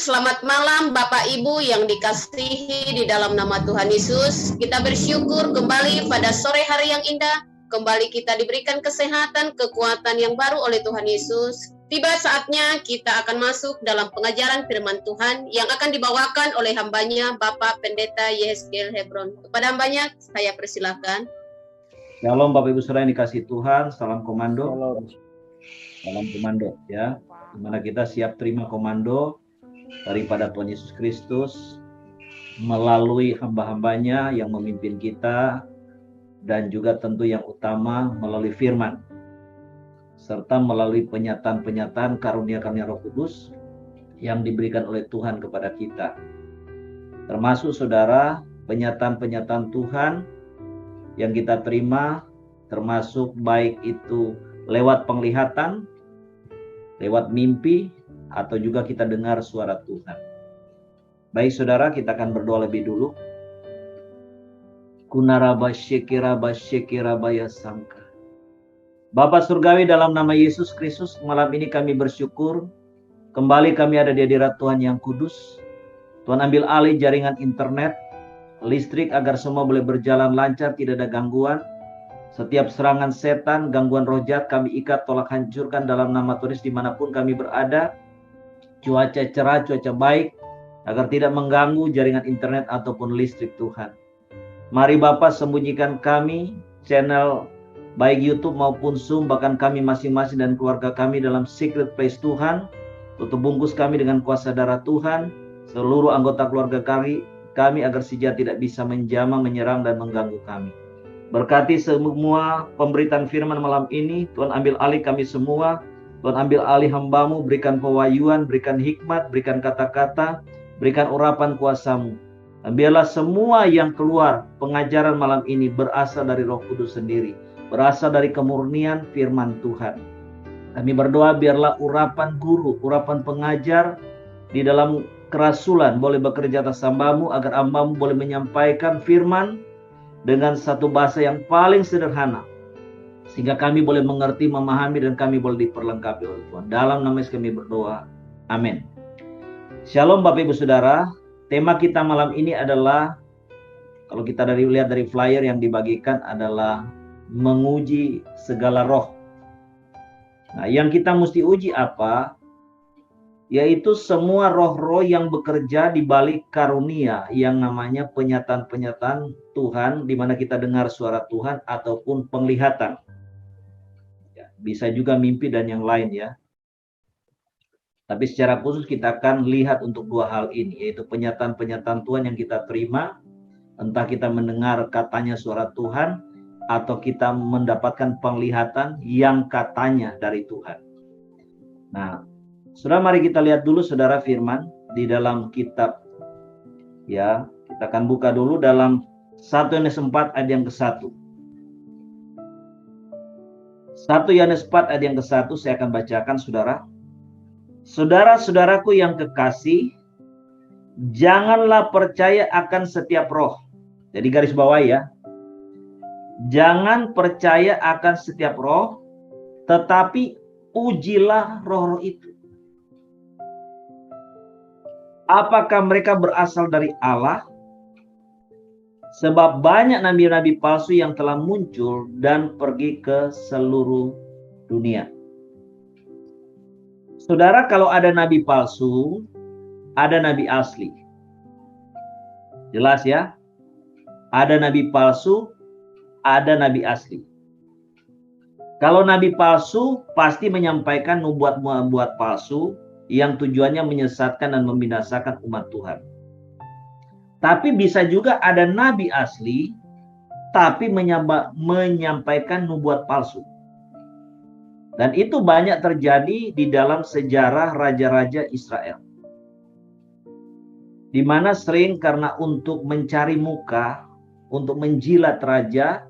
selamat malam Bapak Ibu yang dikasihi di dalam nama Tuhan Yesus. Kita bersyukur kembali pada sore hari yang indah. Kembali kita diberikan kesehatan, kekuatan yang baru oleh Tuhan Yesus. Tiba saatnya kita akan masuk dalam pengajaran firman Tuhan yang akan dibawakan oleh hambanya Bapak Pendeta Yeskel Hebron. Kepada hambanya saya persilahkan. Shalom Bapak Ibu Saudara yang dikasihi Tuhan, salam komando. Salam komando ya. Dimana kita siap terima komando daripada Tuhan Yesus Kristus melalui hamba-hambanya yang memimpin kita, dan juga tentu yang utama melalui firman serta melalui penyataan-penyataan karunia-karunia Roh Kudus yang diberikan oleh Tuhan kepada kita. Termasuk saudara penyataan-penyataan Tuhan yang kita terima, termasuk baik itu lewat penglihatan, lewat mimpi, atau juga kita dengar suara Tuhan. Baik saudara, kita akan berdoa lebih dulu. Kunaraba syekiraba syekirabaya sangka. Bapa Surgawi, dalam nama Yesus Kristus, malam ini kami bersyukur. Kembali kami ada di hadirat Tuhan yang kudus. Tuhan ambil alih jaringan internet, listrik agar semua boleh berjalan lancar, tidak ada gangguan. Setiap serangan setan, gangguan roh jahat kami ikat, tolak, hancurkan dalam nama Tuhan Yesus dimanapun kami berada. Cuaca cerah, cuaca baik, agar tidak mengganggu jaringan internet ataupun listrik Tuhan. Mari Bapa sembunyikan kami, channel baik YouTube maupun Zoom, bahkan kami masing-masing dan keluarga kami dalam secret place Tuhan. Tutup bungkus kami dengan kuasa darah Tuhan, seluruh anggota keluarga kami agar si jahat tidak bisa menjamah, menyerang dan mengganggu kami. Berkati semua pemberitaan firman malam ini, Tuhan ambil alih kami semua. Tuhan ambil alih hamba-Mu, berikan pewahyuan, berikan hikmat, berikan kata-kata, berikan urapan kuasa-Mu. Dan biarlah semua yang keluar pengajaran malam ini berasal dari Roh Kudus sendiri, berasal dari kemurnian firman Tuhan. Kami berdoa biarlah urapan guru, urapan pengajar di dalam kerasulan boleh bekerja atas hamba-Mu, agar hamba-Mu boleh menyampaikan firman dengan satu bahasa yang paling sederhana, sehingga kami boleh mengerti, memahami, dan kami boleh diperlengkapi oleh Tuhan. Dalam nama Yesus kami berdoa. Amin. Shalom Bapak Ibu Saudara. Tema kita malam ini adalah, kalau kita lihat dari flyer yang dibagikan, adalah menguji segala roh. Nah, yang kita mesti uji apa? Yaitu semua roh-roh yang bekerja di balik karunia yang namanya penyataan-penyataan Tuhan, di mana kita dengar suara Tuhan ataupun penglihatan. Bisa juga mimpi dan yang lain ya. Tapi secara khusus kita akan lihat untuk dua hal ini, yaitu penyataan-penyataan Tuhan yang kita terima, entah kita mendengar katanya suara Tuhan, atau kita mendapatkan penglihatan yang katanya dari Tuhan. Nah, saudara, mari kita lihat dulu saudara firman di dalam kitab, ya, kita akan buka dulu dalam 1 Yohanes 4 ayat yang ke-1. 1 Yohanes 4 ayat yang ke-1 saya akan bacakan saudara. Saudara-saudaraku yang kekasih, janganlah percaya akan setiap roh. Jadi garis bawah ya. Jangan percaya akan setiap roh, tetapi ujilah roh-roh itu. Apakah mereka berasal dari Allah? Sebab banyak nabi-nabi palsu yang telah muncul dan pergi ke seluruh dunia. Saudara, kalau ada nabi palsu, ada nabi asli. Jelas ya? Ada nabi palsu, ada nabi asli. Kalau nabi palsu pasti menyampaikan nubuat-nubuat palsu yang tujuannya menyesatkan dan membinasakan umat Tuhan. Tapi bisa juga ada nabi asli, tapi menyampaikan nubuat palsu. Dan itu banyak terjadi di dalam sejarah raja-raja Israel. Di mana sering karena untuk mencari muka, untuk menjilat raja,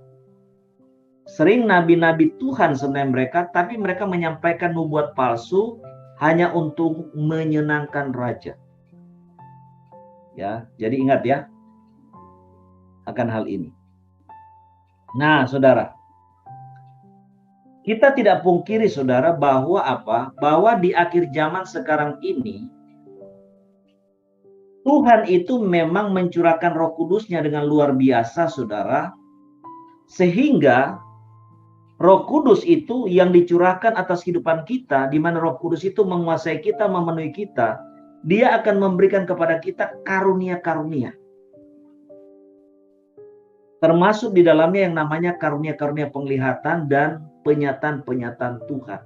sering nabi-nabi Tuhan sebenarnya mereka, tapi mereka menyampaikan nubuat palsu hanya untuk menyenangkan raja. Ya, jadi ingat ya akan hal ini. Nah, saudara, kita tidak pungkiri saudara bahwa apa? Bahwa di akhir zaman sekarang ini Tuhan itu memang mencurahkan Roh Kudus-Nya dengan luar biasa, saudara, sehingga Roh Kudus itu yang dicurahkan atas kehidupan kita, di mana Roh Kudus itu menguasai kita, memenuhi kita, Dia akan memberikan kepada kita karunia-karunia. Termasuk di dalamnya yang namanya karunia-karunia penglihatan dan penyataan-penyataan Tuhan.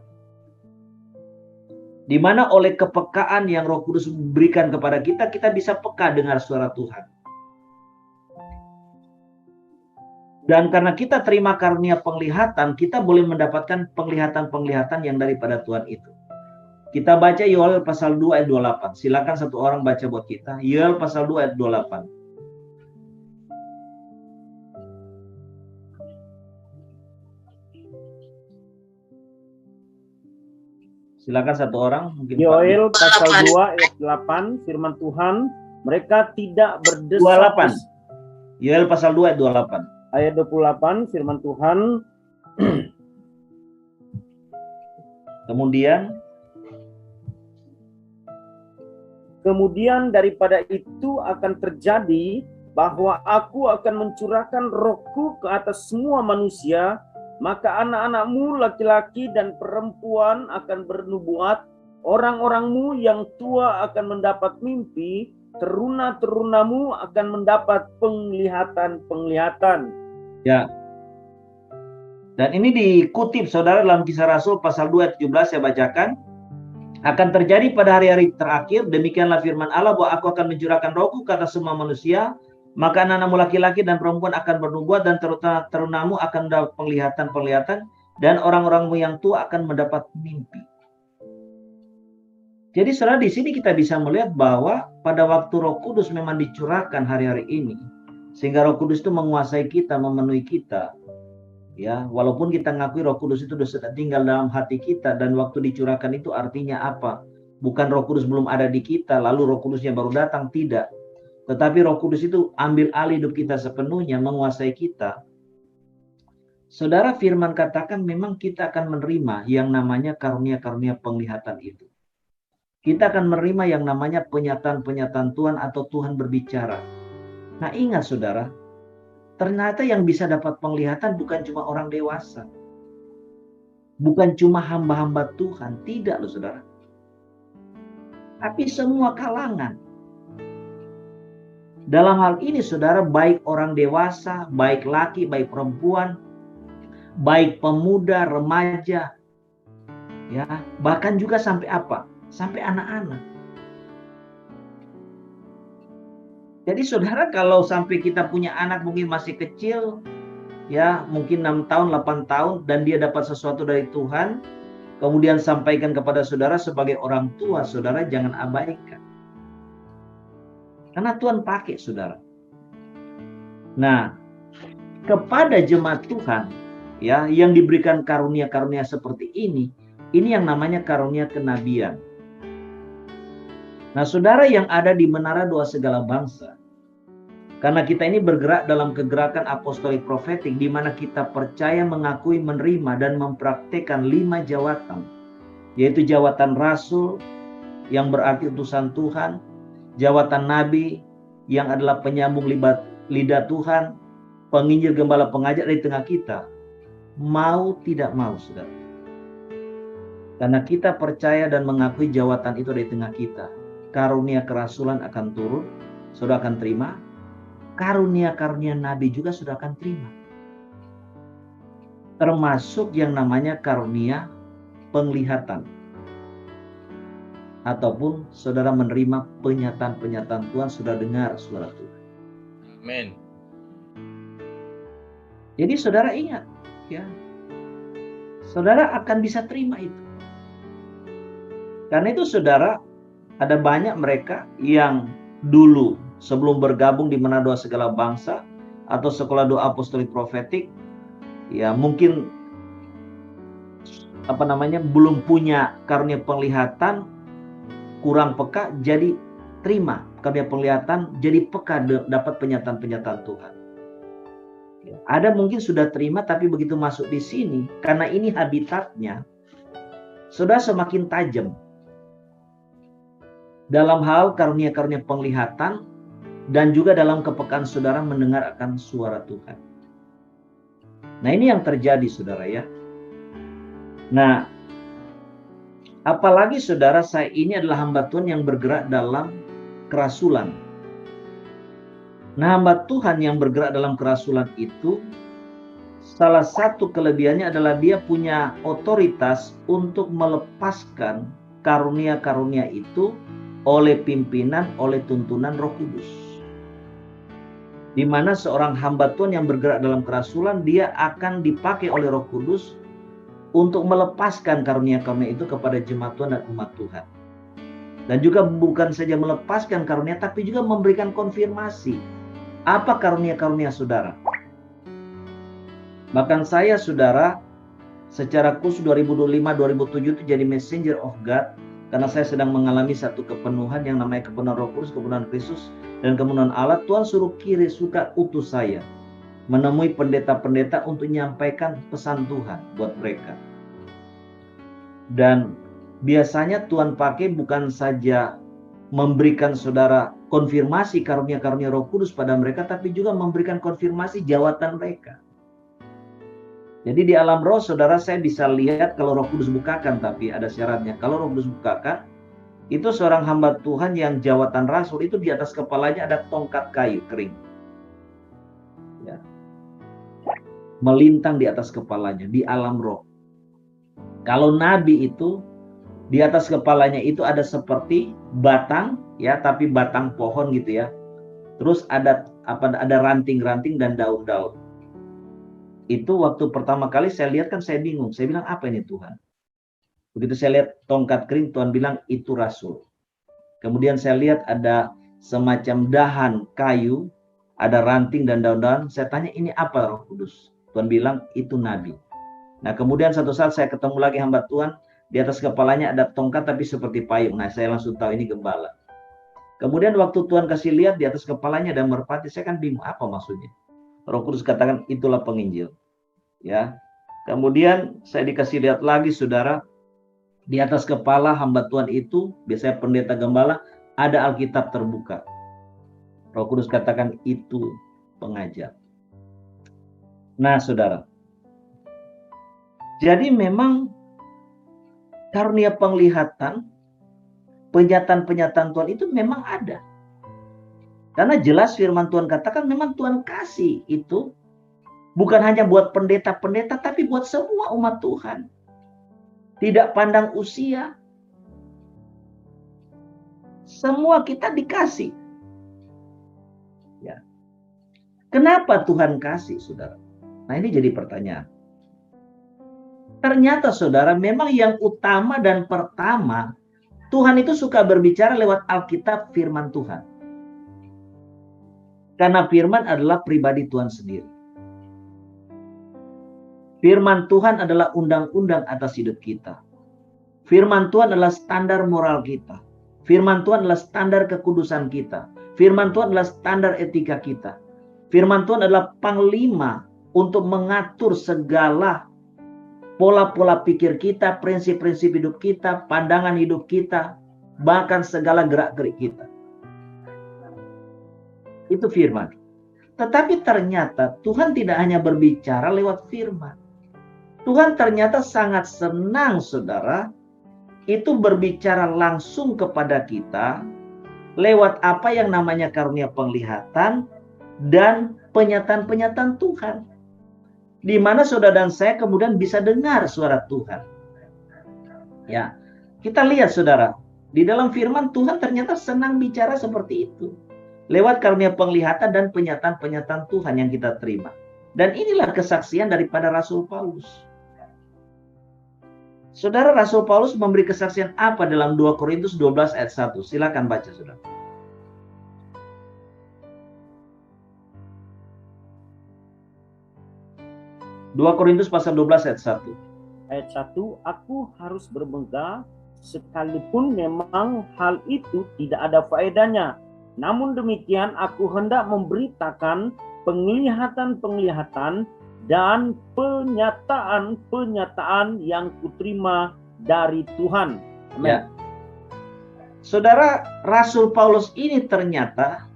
Di mana oleh kepekaan yang Roh Kudus berikan kepada kita, kita bisa peka dengar suara Tuhan. Dan karena kita terima karunia penglihatan, kita boleh mendapatkan penglihatan-penglihatan yang daripada Tuhan itu. Kita baca Yoel pasal 2 ayat 28. Silakan satu orang baca buat kita. Yoel pasal 2 ayat 28. Silakan satu orang. Mungkin Yoel pasal 2 ayat 8, firman Tuhan, mereka tidak berdesak. 28. Yoel pasal 2 ayat 28. Ayat 28, firman Tuhan, kemudian daripada itu akan terjadi bahwa aku akan mencurahkan rohku ke atas semua manusia, maka anak-anakmu laki-laki dan perempuan akan bernubuat, orang-orangmu yang tua akan mendapat mimpi, teruna-terunamu akan mendapat penglihatan-penglihatan. Ya. Dan ini dikutip saudara dalam Kisah Rasul pasal 2 ayat 17, saya bacakan. Akan terjadi pada hari-hari terakhir, demikianlah firman Allah, bahwa aku akan mencurahkan rohku ke atas semua manusia, maka anak-anakmu laki-laki dan perempuan akan bernubuat, dan terunamu akan mendapat penglihatan-penglihatan, dan orang-orangmu yang tua akan mendapat mimpi. Jadi saudara, di sini kita bisa melihat bahwa pada waktu Roh Kudus memang dicurahkan hari-hari ini, sehingga Roh Kudus itu menguasai kita, memenuhi kita. Ya, walaupun kita ngakui Roh Kudus itu sudah tinggal dalam hati kita, dan waktu dicurahkan itu artinya apa? Bukan Roh Kudus belum ada di kita, lalu Roh Kudusnya baru datang, tidak. Tetapi Roh Kudus itu ambil alih hidup kita sepenuhnya, menguasai kita. Saudara, firman katakan memang kita akan menerima yang namanya karunia-karunia penglihatan itu. Kita akan menerima yang namanya penyataan-penyataan Tuhan atau Tuhan berbicara. Nah, ingat saudara, ternyata yang bisa dapat penglihatan bukan cuma orang dewasa. Bukan cuma hamba-hamba Tuhan, tidak loh saudara. Tapi semua kalangan. Dalam hal ini saudara, baik orang dewasa, baik laki, baik perempuan, baik pemuda, remaja, ya, bahkan juga sampai apa? Sampai anak-anak. Jadi saudara, kalau sampai kita punya anak mungkin masih kecil, ya mungkin 6 tahun, 8 tahun, dan dia dapat sesuatu dari Tuhan, kemudian sampaikan kepada saudara sebagai orang tua, saudara jangan abaikan. Karena Tuhan pakai saudara. Nah, kepada jemaat Tuhan, ya, yang diberikan karunia-karunia seperti ini yang namanya karunia kenabian. Nah, saudara yang ada di Menara Doa Segala Bangsa, karena kita ini bergerak dalam kegerakan apostolik profetik, di mana kita percaya, mengakui, menerima, dan mempraktekkan 5 jawatan, yaitu jawatan rasul, yang berarti utusan Tuhan, jawatan nabi, yang adalah penyambung lidah Tuhan, penginjil, gembala, pengajar dari tengah kita. Mau tidak mau, saudara. Karena kita percaya dan mengakui jawatan itu dari tengah kita, karunia kerasulan akan turun, saudara akan terima. Karunia-karunia nabi juga sudah akan terima. Termasuk yang namanya karunia penglihatan. Ataupun saudara menerima penyataan-penyataan Tuhan, sudah dengar suara Tuhan. Amin. Jadi saudara ingat, ya, saudara akan bisa terima itu. Karena itu saudara, ada banyak mereka yang dulu sebelum bergabung di Menara Doa Segala Bangsa atau Sekolah Doa Apostolik Profetik, ya mungkin belum punya karunia penglihatan, kurang peka, jadi terima karunia penglihatan, jadi peka dapat penyataan-penyataan Tuhan. Ya, ada mungkin sudah terima, tapi begitu masuk di sini, karena ini habitatnya, saudara semakin tajam. dalam hal karunia-karunia penglihatan, dan juga dalam kepekaan saudara mendengar akan suara Tuhan. Nah, ini yang terjadi saudara ya. Nah, apalagi saudara, saya ini adalah hamba Tuhan yang bergerak dalam kerasulan. Nah, hamba Tuhan yang bergerak dalam kerasulan itu, salah satu kelebihannya adalah dia punya otoritas untuk melepaskan karunia-karunia itu oleh pimpinan, oleh tuntunan Roh Kudus. Di mana seorang hamba Tuhan yang bergerak dalam kerasulan, dia akan dipakai oleh Roh Kudus untuk melepaskan karunia-karunia itu kepada jemaat Tuhan dan umat Tuhan. Dan juga bukan saja melepaskan karunia, tapi juga memberikan konfirmasi. Apa karunia-karunia saudara? Bahkan saya saudara, secara khusus 2005-2007 itu jadi messenger of God, karena saya sedang mengalami satu kepenuhan yang namanya kepenuhan Roh Kudus, kepenuhan Kristus, dan kepenuhan Allah. Tuhan suruh suka utus saya menemui pendeta-pendeta untuk menyampaikan pesan Tuhan buat mereka. Dan biasanya Tuhan pakai bukan saja memberikan saudara konfirmasi karunia-karunia Roh Kudus pada mereka, tapi juga memberikan konfirmasi jawatan mereka. Jadi di alam roh saudara, saya bisa lihat kalau Roh Kudus bukakan, tapi ada syaratnya. Kalau Roh Kudus bukakan, itu seorang hamba Tuhan yang jawatan rasul itu di atas kepalanya ada tongkat kayu kering. Ya. Melintang di atas kepalanya di alam roh. Kalau nabi itu di atas kepalanya itu ada seperti batang, ya, tapi batang pohon gitu ya. Terus ada ranting-ranting dan daun-daun. Itu waktu pertama kali saya lihat kan saya bingung. Saya bilang, apa ini Tuhan? Begitu saya lihat tongkat kering, Tuhan bilang itu rasul. Kemudian saya lihat ada semacam dahan kayu, ada ranting dan daun-daun. Saya tanya, ini apa Roh Kudus? Tuhan bilang itu nabi. Nah, kemudian satu saat saya ketemu lagi hamba Tuhan, di atas kepalanya ada tongkat tapi seperti payung. Nah, saya langsung tahu ini gembala. Kemudian waktu Tuhan kasih lihat di atas kepalanya ada merpati, saya kan bingung apa maksudnya. Roh Kudus katakan itulah penginjil. Ya. Kemudian saya dikasih lihat lagi saudara, di atas kepala hamba Tuhan itu, biasanya pendeta gembala, ada Alkitab terbuka. Roh Kudus katakan itu pengajar. Nah saudara, jadi memang karunia penglihatan, penyataan-penyataan Tuhan itu memang ada. Karena jelas firman Tuhan katakan memang Tuhan kasih itu bukan hanya buat pendeta-pendeta, tapi buat semua umat Tuhan. Tidak pandang usia. Semua kita dikasih. Ya. Kenapa Tuhan kasih, saudara? Nah, ini jadi pertanyaan. Ternyata, saudara, memang yang utama dan pertama, Tuhan itu suka berbicara lewat Alkitab, firman Tuhan. Karena firman adalah pribadi Tuhan sendiri. Firman Tuhan adalah undang-undang atas hidup kita. Firman Tuhan adalah standar moral kita. Firman Tuhan adalah standar kekudusan kita. Firman Tuhan adalah standar etika kita. Firman Tuhan adalah panglima untuk mengatur segala pola-pola pikir kita, prinsip-prinsip hidup kita, pandangan hidup kita, bahkan segala gerak-gerik kita. Itu firman. Tetapi ternyata Tuhan tidak hanya berbicara lewat firman. Tuhan ternyata sangat senang, saudara, itu berbicara langsung kepada kita lewat apa yang namanya karunia penglihatan dan penyataan-penyataan Tuhan. Di mana saudara dan saya kemudian bisa dengar suara Tuhan. Ya, kita lihat saudara, di dalam firman Tuhan ternyata senang bicara seperti itu. Lewat karunia penglihatan dan penyataan-penyataan Tuhan yang kita terima. Dan inilah kesaksian daripada Rasul Paulus. Saudara, Rasul Paulus memberi kesaksian apa dalam 2 Korintus 12 ayat 1? Silakan baca, saudara. Dua Korintus pasal 12 ayat 1. Ayat 1, aku harus bermegah sekalipun memang hal itu tidak ada faedahnya. Namun demikian aku hendak memberitakan penglihatan-penglihatan dan penyataan-penyataan yang kuterima dari Tuhan. Amen. Ya. Saudara, Rasul Paulus ini ternyata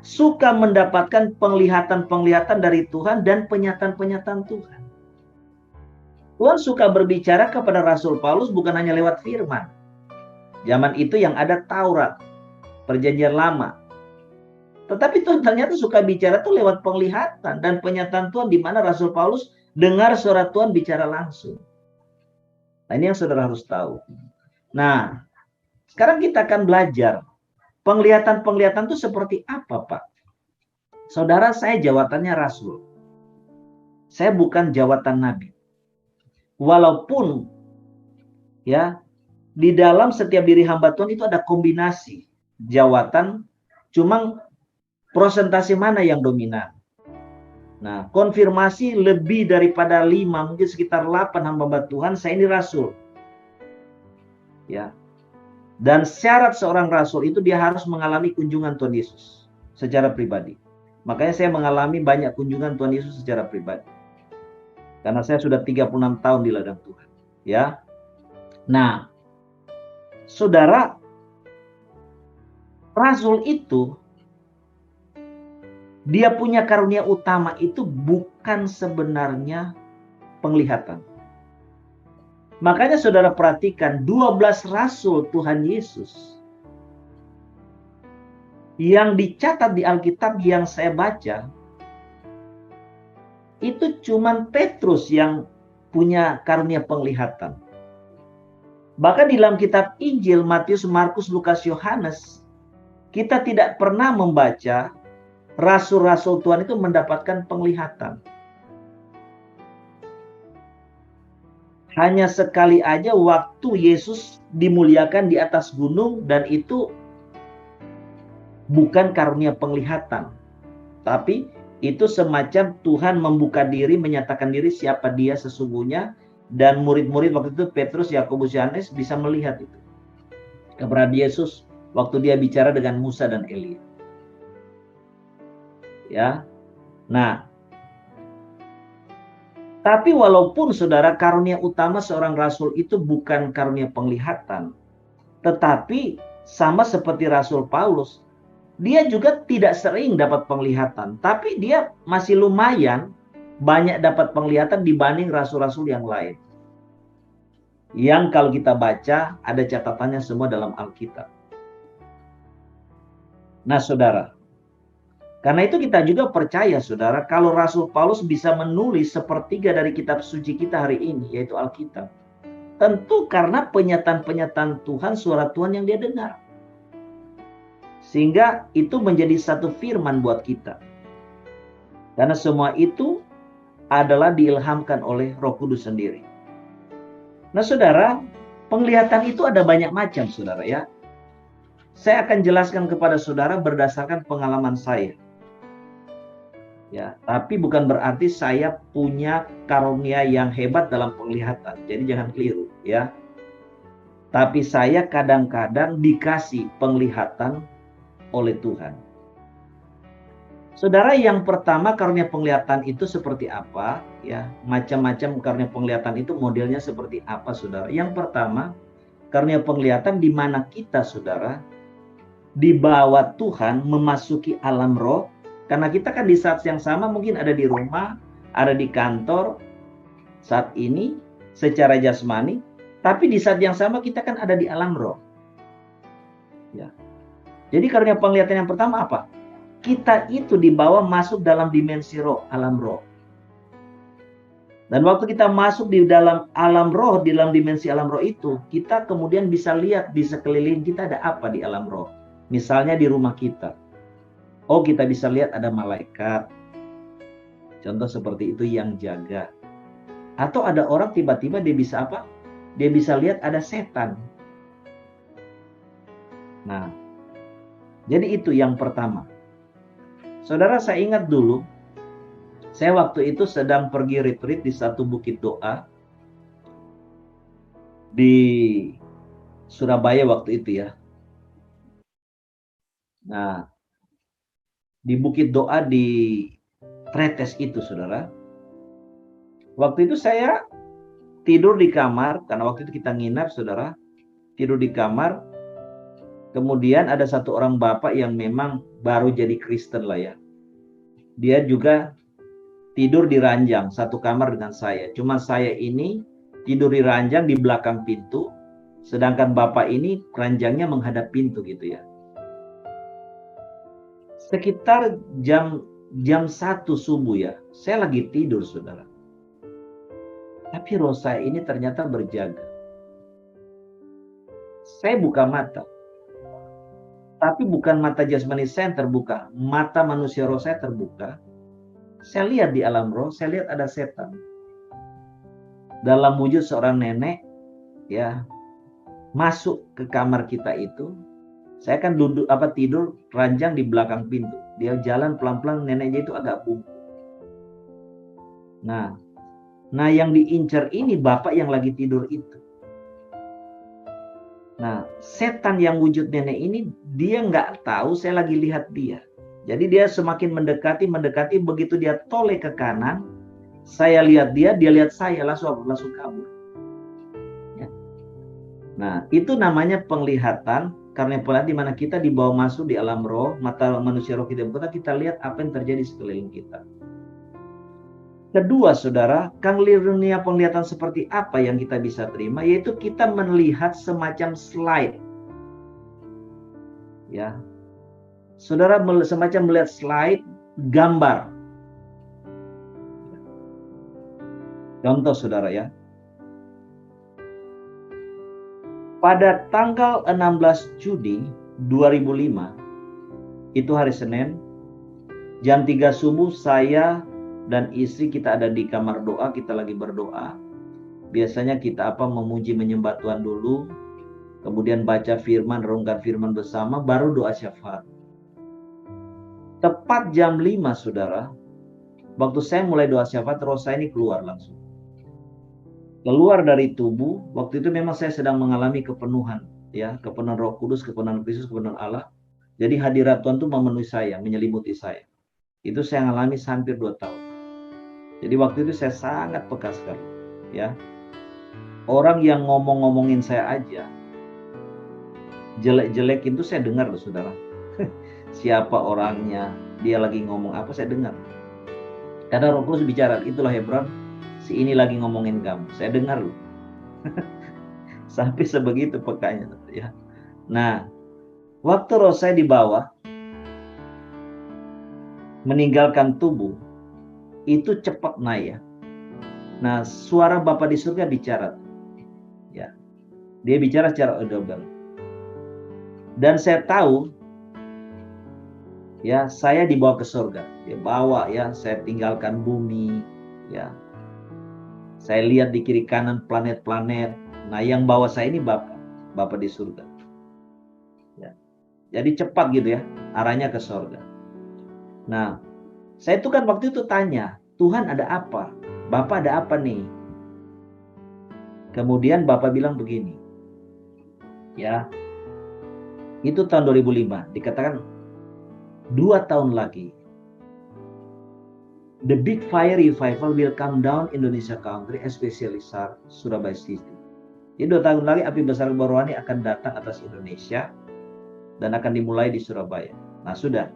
suka mendapatkan penglihatan-penglihatan dari Tuhan dan penyataan-penyataan Tuhan. Tuhan suka berbicara kepada Rasul Paulus bukan hanya lewat firman. Zaman itu yang ada Taurat, Perjanjian Lama. Tetapi Tuhan ternyata suka bicara tuh lewat penglihatan dan penyataan Tuhan, di mana Rasul Paulus dengar suara Tuhan bicara langsung. Nah, ini yang saudara harus tahu. Nah, sekarang kita akan belajar penglihatan-penglihatan itu seperti apa, Pak? Saudara, saya jawatannya Rasul. Saya bukan jawatan Nabi. Walaupun ya, di dalam setiap diri hamba Tuhan itu ada kombinasi jawatan, cuma prosentasi mana yang dominan. Nah, konfirmasi lebih daripada 5, mungkin sekitar 8 hamba Tuhan, saya ini Rasul. Ya. Dan syarat seorang Rasul itu dia harus mengalami kunjungan Tuhan Yesus secara pribadi. Makanya saya mengalami banyak kunjungan Tuhan Yesus secara pribadi. Karena saya sudah 36 tahun di ladang Tuhan. Ya. Nah, saudara, Rasul itu dia punya karunia utama itu bukan sebenarnya penglihatan. Makanya saudara perhatikan 12 Rasul Tuhan Yesus yang dicatat di Alkitab yang saya baca, itu cuman Petrus yang punya karunia penglihatan. Bahkan di dalam kitab Injil Matius, Markus, Lukas, Yohanes, kita tidak pernah membaca rasul-rasul Tuhan itu mendapatkan penglihatan. Hanya sekali aja waktu Yesus dimuliakan di atas gunung, dan itu bukan karunia penglihatan. Tapi itu semacam Tuhan membuka diri, menyatakan diri siapa dia sesungguhnya. Dan murid-murid waktu itu Petrus, Yakobus, Yohanes bisa melihat itu kepada Yesus waktu dia bicara dengan Musa dan Elia. Ya. Nah, tapi walaupun saudara karunia utama seorang rasul itu bukan karunia penglihatan, tetapi sama seperti Rasul Paulus, dia juga tidak sering dapat penglihatan, tapi dia masih lumayan banyak dapat penglihatan dibanding rasul-rasul yang lain. Yang kalau kita baca ada catatannya semua dalam Alkitab. Nah, saudara, karena itu kita juga percaya, saudara, kalau Rasul Paulus bisa menulis sepertiga dari kitab suci kita hari ini, yaitu Alkitab, tentu karena penyataan-penyataan Tuhan, suara Tuhan yang dia dengar. Sehingga itu menjadi satu firman buat kita. Karena semua itu adalah diilhamkan oleh Roh Kudus sendiri. Nah, saudara, penglihatan itu ada banyak macam, saudara, ya. Saya akan jelaskan kepada saudara berdasarkan pengalaman saya. Ya, tapi bukan berarti saya punya karunia yang hebat dalam penglihatan. Jadi jangan keliru, ya. Tapi saya kadang-kadang dikasih penglihatan oleh Tuhan. Saudara, yang pertama karunia penglihatan itu seperti apa? Ya, macam-macam karunia penglihatan itu modelnya seperti apa, saudara? Yang pertama, karunia penglihatan di mana kita, saudara, dibawa Tuhan memasuki alam roh. Karena kita kan di saat yang sama mungkin ada di rumah, ada di kantor saat ini secara jasmani, tapi di saat yang sama kita kan ada di alam roh. Ya. Jadi karunia penglihatan yang pertama apa? Kita itu dibawa masuk dalam dimensi roh, alam roh. Dan waktu kita masuk di dalam alam roh, di dalam dimensi alam roh itu, kita kemudian bisa lihat di sekeliling kita ada apa di alam roh. Misalnya di rumah kita. Oh, kita bisa lihat ada malaikat. Contoh seperti itu yang jaga. Atau ada orang tiba-tiba dia bisa apa? Dia bisa lihat ada setan. Nah, jadi itu yang pertama. Saudara, saya ingat dulu, saya waktu itu sedang pergi retreat di satu bukit doa di Surabaya waktu itu, ya. Nah, di bukit doa di Tretes itu, saudara. Waktu itu saya tidur di kamar, karena waktu itu kita nginap, saudara. Tidur di kamar, Kemudian ada satu orang bapak yang memang baru jadi Kristen lah ya. Dia juga tidur di ranjang, satu kamar dengan saya. Cuma saya ini tidur di ranjang di belakang pintu, sedangkan bapak ini ranjangnya menghadap pintu gitu ya. Sekitar jam 1 subuh ya, saya lagi tidur saudara. Tapi roh saya ini ternyata berjaga. Saya buka mata. Tapi bukan mata jasmani saya yang terbuka, mata manusia roh saya terbuka. Saya lihat di alam roh, saya lihat ada setan. Dalam wujud seorang nenek, ya, masuk ke kamar kita itu. Saya kan tidur ranjang di belakang pintu. Dia jalan pelan-pelan, neneknya itu agak bungkuk. Nah, yang diincar ini bapak yang lagi tidur itu. Nah, setan yang wujud nenek ini, dia nggak tahu saya lagi lihat dia. Jadi dia semakin mendekati, begitu dia toleh ke kanan, saya lihat dia lihat saya, langsung kabur. Ya. Nah, itu namanya penglihatan, karena penglihatan di mana kita dibawa masuk di alam roh, mata manusia roh kita lihat apa yang terjadi sekeliling kita. Kedua, saudara, karunia penglihatan seperti apa yang kita bisa terima, yaitu kita melihat semacam slide. Ya. Saudara semacam melihat slide gambar. Contoh saudara ya. Pada tanggal 16 Juni 2005, itu hari Senin, jam 3 subuh saya dan istri kita ada di kamar doa, kita lagi berdoa. Biasanya kita memuji menyembah Tuhan dulu, kemudian baca firman, renungkan firman bersama, baru doa syafaat. Tepat jam 5 saudara, waktu saya mulai doa syafaat, roh saya ini keluar langsung. Keluar dari tubuh, waktu itu memang saya sedang mengalami kepenuhan, ya, kepenuhan Roh Kudus, kepenuhan Kristus, kepenuhan Allah. Jadi hadirat Tuhan itu memenuhi saya, menyelimuti saya. Itu saya alami hampir 2 tahun. Jadi waktu itu saya sangat peka sekali, ya. Orang yang ngomongin saya aja, jelek-jelek itu saya dengar loh saudara. Siapa orangnya, dia lagi ngomong apa, saya dengar. Karena Roh Kudus bicara, itulah Hebron, si ini lagi ngomongin kamu. Saya dengar loh. Sampai sebegitu pekanya ya. Nah, waktu roh saya dibawa meninggalkan tubuh, itu cepat naik ya. Nah, suara Bapa di surga bicara. Ya. Dia bicara secara audible. Dan saya tahu ya, saya dibawa ke surga. Dia bawa ya, saya tinggalkan bumi ya. Saya lihat di kiri kanan planet-planet. Nah, yang bawa saya ini Bapa di surga. Ya. Jadi cepat gitu ya, arahnya ke surga. Nah, saya itu kan waktu itu tanya, Tuhan ada apa? Bapak ada apa nih? Kemudian Bapak bilang begini. Ya. Itu tahun 2005, dikatakan 2 tahun lagi the big fire revival will come down Indonesia country, especially Surabaya City. Jadi 2 tahun lagi api besar rohani akan datang atas Indonesia dan akan dimulai di Surabaya. Nah sudah,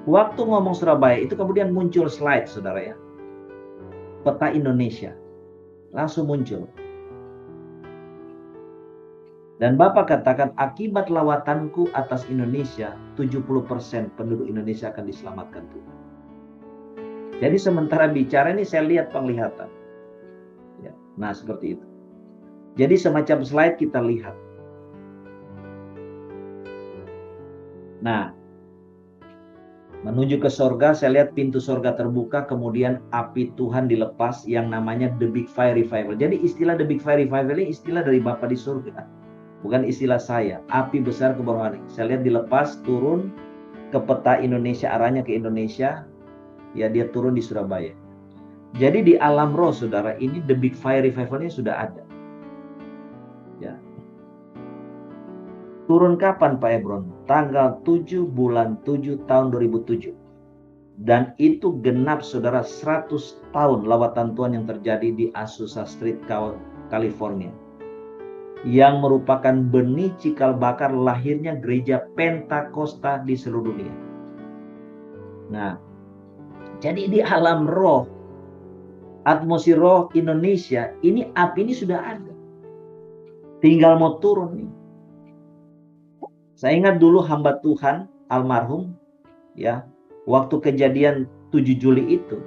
waktu ngomong Surabaya itu kemudian muncul slide saudara ya, peta Indonesia langsung muncul. Dan Bapak katakan akibat lawatanku atas Indonesia, 70% penduduk Indonesia akan diselamatkan Tuhan. Jadi sementara bicara ini saya lihat penglihatan. Ya, nah seperti itu. Jadi semacam slide kita lihat. Nah, menuju ke sorga, saya lihat pintu sorga terbuka, kemudian api Tuhan dilepas yang namanya The Big Fire Revival. Jadi istilah The Big Fire Revival ini istilah dari Bapa di surga. Bukan istilah saya, api besar kebaruan. Saya lihat dilepas, turun ke peta Indonesia, arahnya ke Indonesia. Ya, dia turun di Surabaya. Jadi di alam roh saudara, ini The Big Fire Revival-nya sudah ada. Ya. Turun kapan Pak Hebron? Tanggal 7 bulan 7 tahun 2007. Dan itu genap saudara 100 tahun lawatan Tuhan yang terjadi di Azusa Street, California. yang merupakan benih cikal bakal lahirnya gereja Pentakosta di seluruh dunia. Nah, jadi di alam roh, atmosfer roh Indonesia, ini api ini sudah ada. Tinggal mau turun nih. Saya ingat dulu hamba Tuhan almarhum, ya, waktu kejadian 7 Juli itu,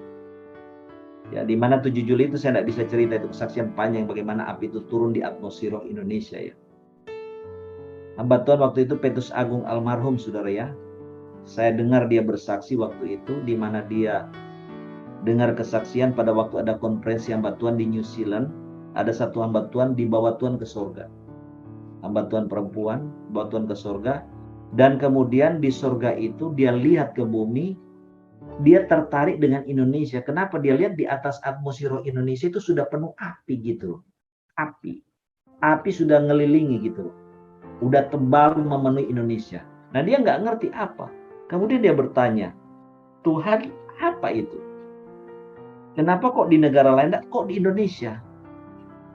ya, di mana 7 Juli itu saya tidak bisa cerita, itu kesaksian panjang bagaimana api itu turun di atmosfer roh Indonesia, ya. Hamba Tuhan waktu itu Petrus Agung almarhum, saudara, ya. Saya dengar dia bersaksi waktu itu, di mana dia dengar kesaksian pada waktu ada konferensi hamba Tuhan di New Zealand. Ada satu hamba Tuhan dibawa Tuhan ke surga. Hamba Tuhan perempuan, bawa Tuhan ke surga. Dan kemudian di surga itu dia lihat ke bumi. Dia tertarik dengan Indonesia. Kenapa? Dia lihat di atas atmosfer Indonesia itu sudah penuh api gitu. Api. Api sudah ngelilingi gitu. Udah tebal memenuhi Indonesia. Nah, dia nggak ngerti apa. Kemudian dia bertanya, Tuhan, apa itu? Kenapa kok di negara lain, kok di Indonesia?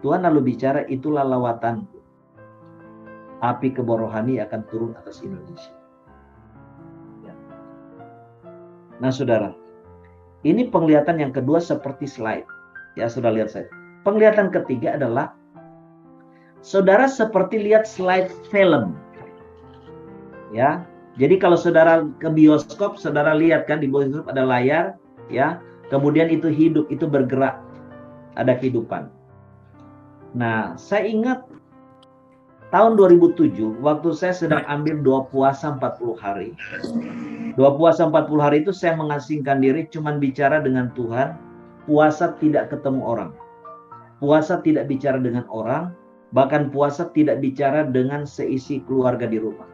Tuhan lalu bicara, itulah lawatanku. Api keborohani akan turun atas Indonesia. Ya. Nah, saudara, ini penglihatan yang kedua seperti slide. Ya, sudah lihat saya. Penglihatan ketiga adalah, saudara seperti lihat slide film. Ya, jadi kalau saudara ke bioskop, saudara lihat kan di bioskop ada layar, ya. Kemudian itu hidup, itu bergerak, ada kehidupan. Nah, saya ingat tahun 2007, waktu saya sedang ambil doa puasa 40 hari. Doa puasa 40 hari itu saya mengasingkan diri, cuman bicara dengan Tuhan. Puasa tidak ketemu orang. Puasa tidak bicara dengan orang. Bahkan puasa tidak bicara dengan seisi keluarga di rumah.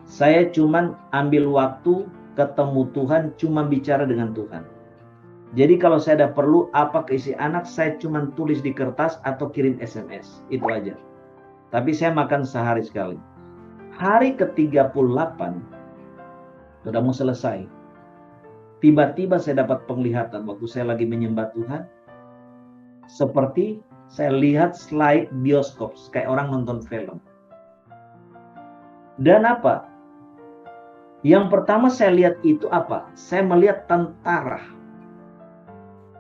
Saya cuman ambil waktu ketemu Tuhan, cuma bicara dengan Tuhan. Jadi kalau saya ada perlu apa keisi anak, saya cuma tulis di kertas atau kirim SMS. Itu aja. Tapi saya makan sehari sekali. Hari ke-38, sudah mau selesai. Tiba-tiba saya dapat penglihatan waktu saya lagi menyembah Tuhan. Seperti saya lihat slide bioskop, kayak orang nonton film. Dan apa? Yang pertama saya lihat itu apa? Saya melihat tentara.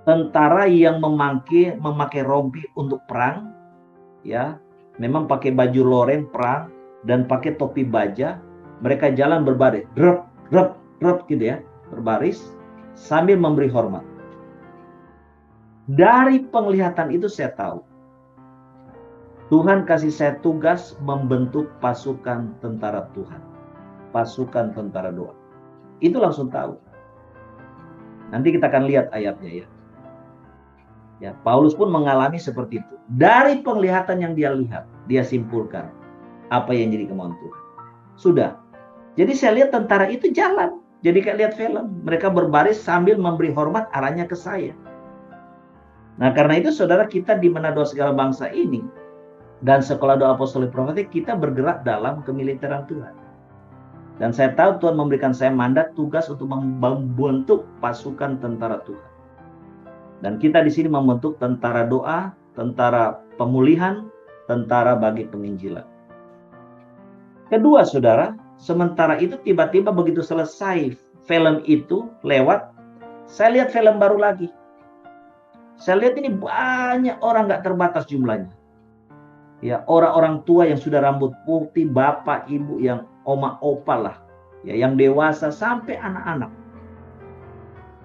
Tentara yang memakai rompi untuk perang, ya, memang pakai baju loren perang dan pakai topi baja. Mereka jalan berbaris, drep, drep, drep gitu ya, berbaris sambil memberi hormat. Dari penglihatan itu saya tahu Tuhan kasih saya tugas membentuk pasukan tentara Tuhan, pasukan tentara doa. Itu langsung tahu. Nanti kita akan lihat ayatnya, ya. Ya, Paulus pun mengalami seperti itu. Dari penglihatan yang dia lihat, dia simpulkan apa yang jadi kemauan Tuhan. Sudah. Jadi saya lihat tentara itu jalan. Jadi kayak lihat film. Mereka berbaris sambil memberi hormat arahnya ke saya. Nah, karena itu saudara, kita di Menado Segala Bangsa ini dan Sekolah Doa Apostolik Profetik, kita bergerak dalam kemiliteran Tuhan. Dan saya tahu Tuhan memberikan saya mandat tugas untuk membentuk pasukan tentara Tuhan. Dan kita di sini membentuk tentara doa, tentara pemulihan, tentara bagi penginjilan. Kedua, saudara, sementara itu tiba-tiba begitu selesai film itu lewat, saya lihat film baru lagi. Saya lihat ini banyak orang gak terbatas jumlahnya. Ya, orang-orang tua yang sudah rambut putih, bapak, ibu, yang oma, opa lah. Ya, yang dewasa sampai anak-anak.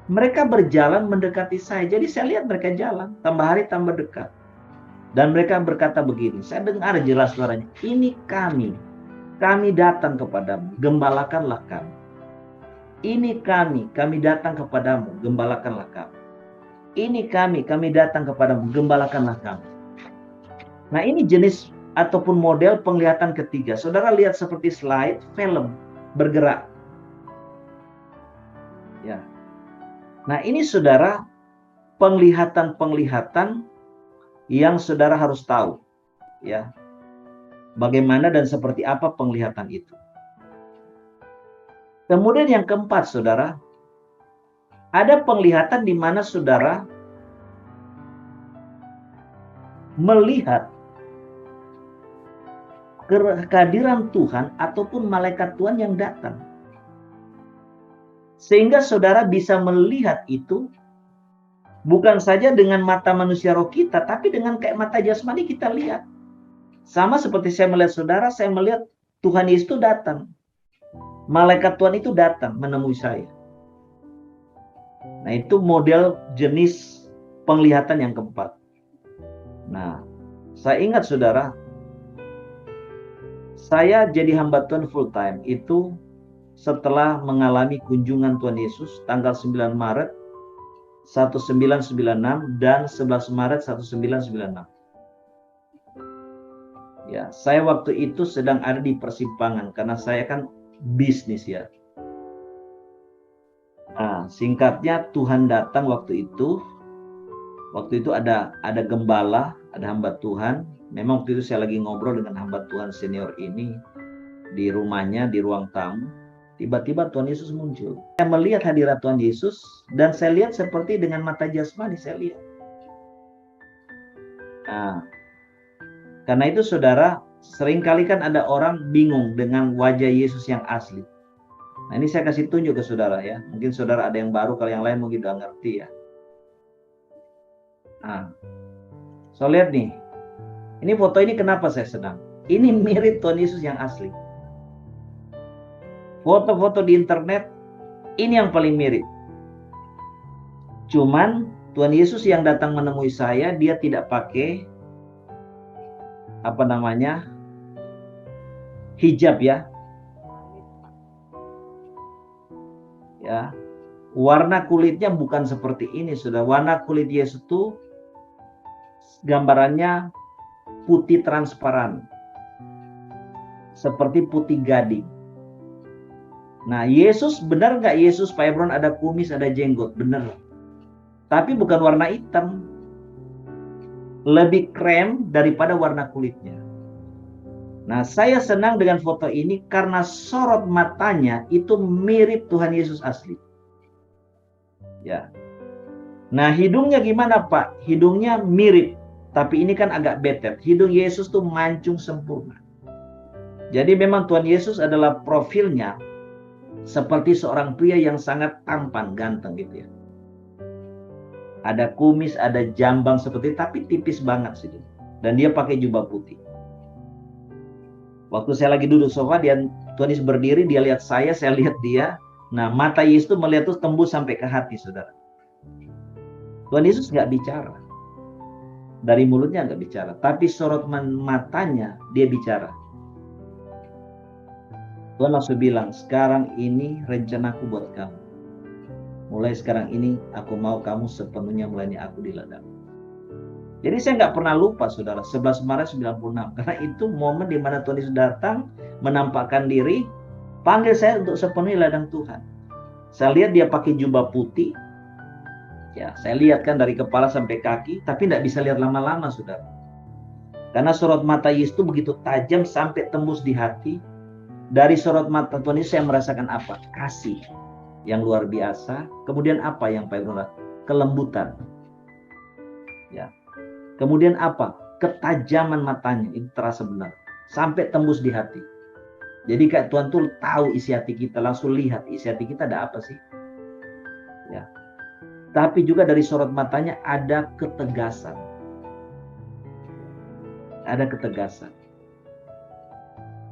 Mereka berjalan mendekati saya. Jadi saya lihat mereka jalan. Tambah hari tambah dekat. Dan mereka berkata begini. Saya dengar jelas suaranya. Ini kami. Kami datang kepadamu. Gembalakanlah kami. Ini kami. Kami datang kepadamu. Gembalakanlah kami. Ini kami. Kami datang kepadamu. Gembalakanlah kami. Nah, ini jenis ataupun model penglihatan ketiga. Saudara lihat seperti slide film bergerak. Ya. Nah, ini saudara penglihatan-penglihatan yang saudara harus tahu, ya. Bagaimana dan seperti apa penglihatan itu. Kemudian yang keempat, saudara, ada penglihatan di mana saudara melihat kehadiran Tuhan ataupun malaikat Tuhan yang datang. Sehingga saudara bisa melihat itu bukan saja dengan mata manusia roh kita, tapi dengan kayak mata jasmani kita lihat. Sama seperti saya melihat saudara, saya melihat Tuhan Yesus itu datang. Malaikat Tuhan itu datang menemui saya. Nah, itu model jenis penglihatan yang keempat. Nah, saya ingat saudara, saya jadi hamba Tuhan full time itu setelah mengalami kunjungan Tuhan Yesus tanggal 9 Maret 1996 dan 11 Maret 1996. Ya, saya waktu itu sedang ada di persimpangan karena saya kan bisnis ya. Nah, singkatnya Tuhan datang waktu itu. Waktu itu ada gembala, ada hamba Tuhan. Memang waktu itu saya lagi ngobrol dengan hamba Tuhan senior ini di rumahnya, di ruang tamu. Tiba-tiba Tuhan Yesus muncul. Saya melihat hadirat Tuhan Yesus dan saya lihat seperti dengan mata jasmani saya lihat. Nah, karena itu saudara, seringkali kan ada orang bingung dengan wajah Yesus yang asli. Nah, ini saya kasih tunjuk ke saudara ya. Mungkin saudara ada yang baru, kalau yang lain mungkin udah ngerti ya. Nah, so lihat nih. Ini foto ini kenapa saya senang? Ini mirip Tuhan Yesus yang asli. Foto-foto di internet, ini yang paling mirip. Cuman Tuhan Yesus yang datang menemui saya, dia tidak pakai hijab ya. Ya. Warna kulitnya bukan seperti ini, sudah. Warna kulit Yesus itu gambarannya putih transparan. Seperti putih gading. Nah, Yesus benar nggak Yesus Pak Ebron ada kumis, ada jenggot? Benar. Tapi bukan warna hitam. Lebih krem daripada warna kulitnya. Nah, saya senang dengan foto ini karena sorot matanya itu mirip Tuhan Yesus asli. Ya. Nah, hidungnya gimana Pak? Hidungnya mirip, tapi ini kan agak betet. Hidung Yesus tuh mancung sempurna. Jadi memang Tuhan Yesus adalah profilnya seperti seorang pria yang sangat tampan, ganteng gitu ya. Ada kumis, ada jambang seperti, tapi tipis banget sih. Dan dia pakai jubah putih. Waktu saya lagi duduk sofa, Tuhan Yesus berdiri, dia lihat saya lihat dia. Nah, mata Yesus itu melihat tuh tembus sampai ke hati, saudara. Tuhan Yesus nggak bicara. Dari mulutnya nggak bicara. Tapi sorot matanya, dia bicara. Tuhan langsung bilang, sekarang ini rencanaku buat kamu. Mulai sekarang ini, aku mau kamu sepenuhnya melayani aku di ladang. Jadi saya nggak pernah lupa, saudara, 11 Maret 96. Karena itu momen di mana Tuhan Yesus datang, menampakkan diri, panggil saya untuk sepenuhnya ladang Tuhan. Saya lihat dia pakai jubah putih. Ya, saya lihat kan dari kepala sampai kaki, tapi nggak bisa lihat lama-lama, saudara. Karena sorot mata Yesus itu begitu tajam sampai tembus di hati. Dari sorot mata Tuhan Yesus saya merasakan apa? Kasih yang luar biasa. Kemudian apa yang Pak Ibrahim? Kelembutan. Ya. Kemudian apa? Ketajaman matanya itu terasa benar. Sampai tembus di hati. Jadi kayak Tuhan tuh tahu isi hati kita, langsung lihat isi hati kita ada apa sih? Ya. Tapi juga dari sorot matanya ada ketegasan. Ada ketegasan.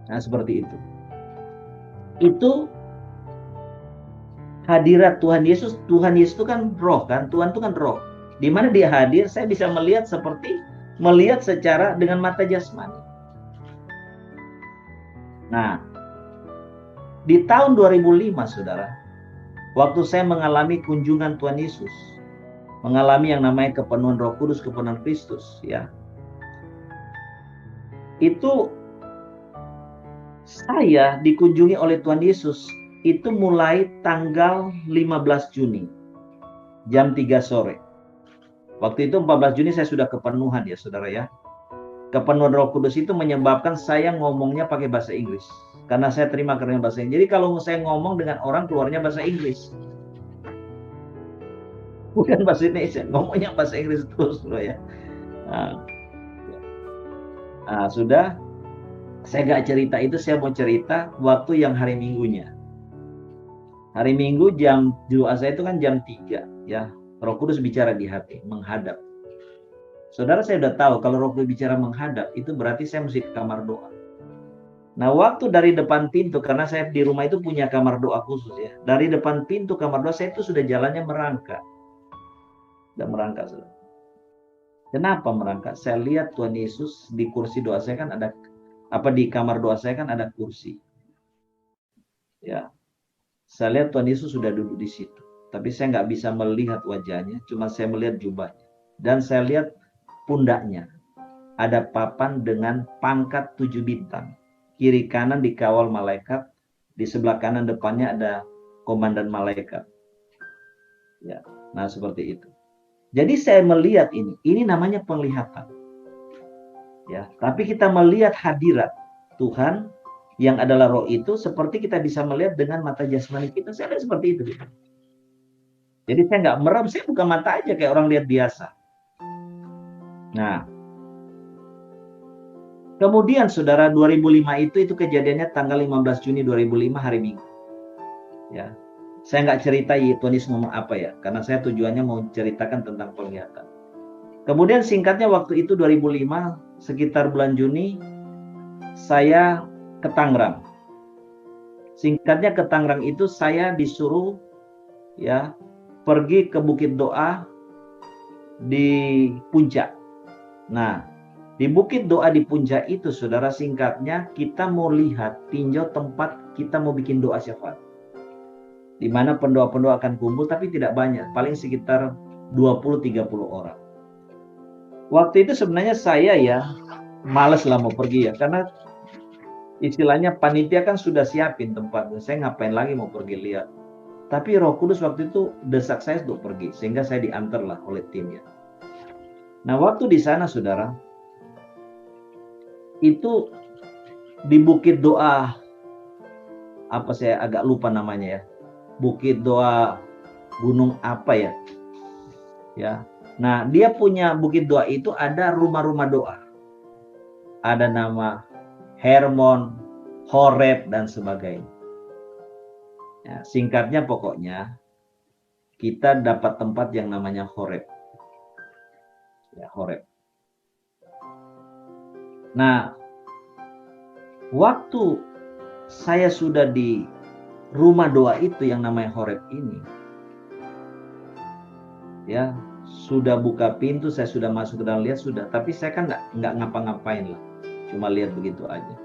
Nah, seperti itu. Itu hadirat Tuhan Yesus. Tuhan Yesus itu kan roh kan, Tuhan itu kan roh. Di mana dia hadir, saya bisa melihat seperti melihat secara dengan mata jasmani. Nah, di tahun 2005, saudara, waktu saya mengalami kunjungan Tuhan Yesus, mengalami yang namanya kepenuhan Roh Kudus, kepenuhan Kristus, ya, itu saya dikunjungi oleh Tuhan Yesus itu mulai tanggal 15 Juni jam 3 sore. Waktu itu 14 Juni saya sudah kepenuhan ya saudara ya. Kepenuhan Roh Kudus itu menyebabkan saya ngomongnya pakai bahasa Inggris. Karena saya terima karena bahasa Inggris. Jadi kalau saya ngomong dengan orang keluarnya bahasa Inggris. Bukan bahasa Indonesia, ngomongnya bahasa Inggris terus loh ya. Nah, sudah. Saya nggak cerita itu, saya mau cerita waktu yang hari Minggunya. Hari Minggu doa saya itu kan jam 3 ya. Roh Kudus bicara di hati, menghadap. Saudara, saya udah tahu kalau Roh Kudus bicara menghadap, itu berarti saya mesti ke kamar doa. Nah, waktu dari depan pintu, karena saya di rumah itu punya kamar doa khusus ya. Dari depan pintu kamar doa saya itu sudah jalannya merangkak. Sudah merangkak, saudara. Kenapa merangkak? Saya lihat Tuhan Yesus di kursi doa saya kan ada, di kamar doa saya kan ada kursi. Ya, saya lihat Tuhan Yesus sudah duduk di situ. Tapi saya nggak bisa melihat wajahnya, cuma saya melihat jubahnya. Dan saya lihat pundaknya. Ada papan dengan pangkat 7 bintang. Kiri kanan dikawal malaikat, di sebelah kanan depannya ada komandan malaikat. Ya, nah seperti itu. Jadi saya melihat ini namanya penglihatan. Ya, tapi kita melihat hadirat Tuhan yang adalah roh itu seperti kita bisa melihat dengan mata jasmani kita. Saya lihat seperti itu. Jadi saya nggak merem, saya buka mata aja kayak orang lihat biasa. Nah, kemudian saudara 2005 itu kejadiannya tanggal 15 Juni 2005 hari Minggu. Ya. Saya nggak cerita Tuhan Yesus ngomong apa ya, karena saya tujuannya mau ceritakan tentang penglihatan. Kemudian singkatnya waktu itu 2005 sekitar bulan Juni saya ke Tangerang. Singkatnya ke Tangerang itu saya disuruh ya pergi ke Bukit Doa di Puncak. Nah, di Bukit Doa di Puncak itu, saudara, singkatnya kita mau lihat tinjau tempat kita mau bikin doa syafaat. Di mana pendoa-pendoa akan kumpul, tapi tidak banyak, paling sekitar 20-30 orang. Waktu itu sebenarnya saya ya males lah mau pergi ya, karena istilahnya panitia kan sudah siapin tempatnya, saya ngapain lagi mau pergi lihat. Tapi Roh Kudus waktu itu desak saya untuk pergi, sehingga saya diantar lah oleh timnya. Nah, waktu di sana saudara, itu di Bukit Doa, saya agak lupa namanya ya, Bukit Doa gunung apa ya. Ya. Nah, dia punya Bukit Doa itu ada rumah-rumah doa. Ada nama Hermon, Horeb dan sebagainya. Ya, singkatnya pokoknya kita dapat tempat yang namanya Horeb. Ya, Horeb. Nah, waktu saya sudah di rumah doa itu yang namanya Horeb ini, ya sudah buka pintu, saya sudah masuk ke dalam, lihat sudah, tapi saya kan nggak ngapa-ngapain lah, cuma lihat begitu aja.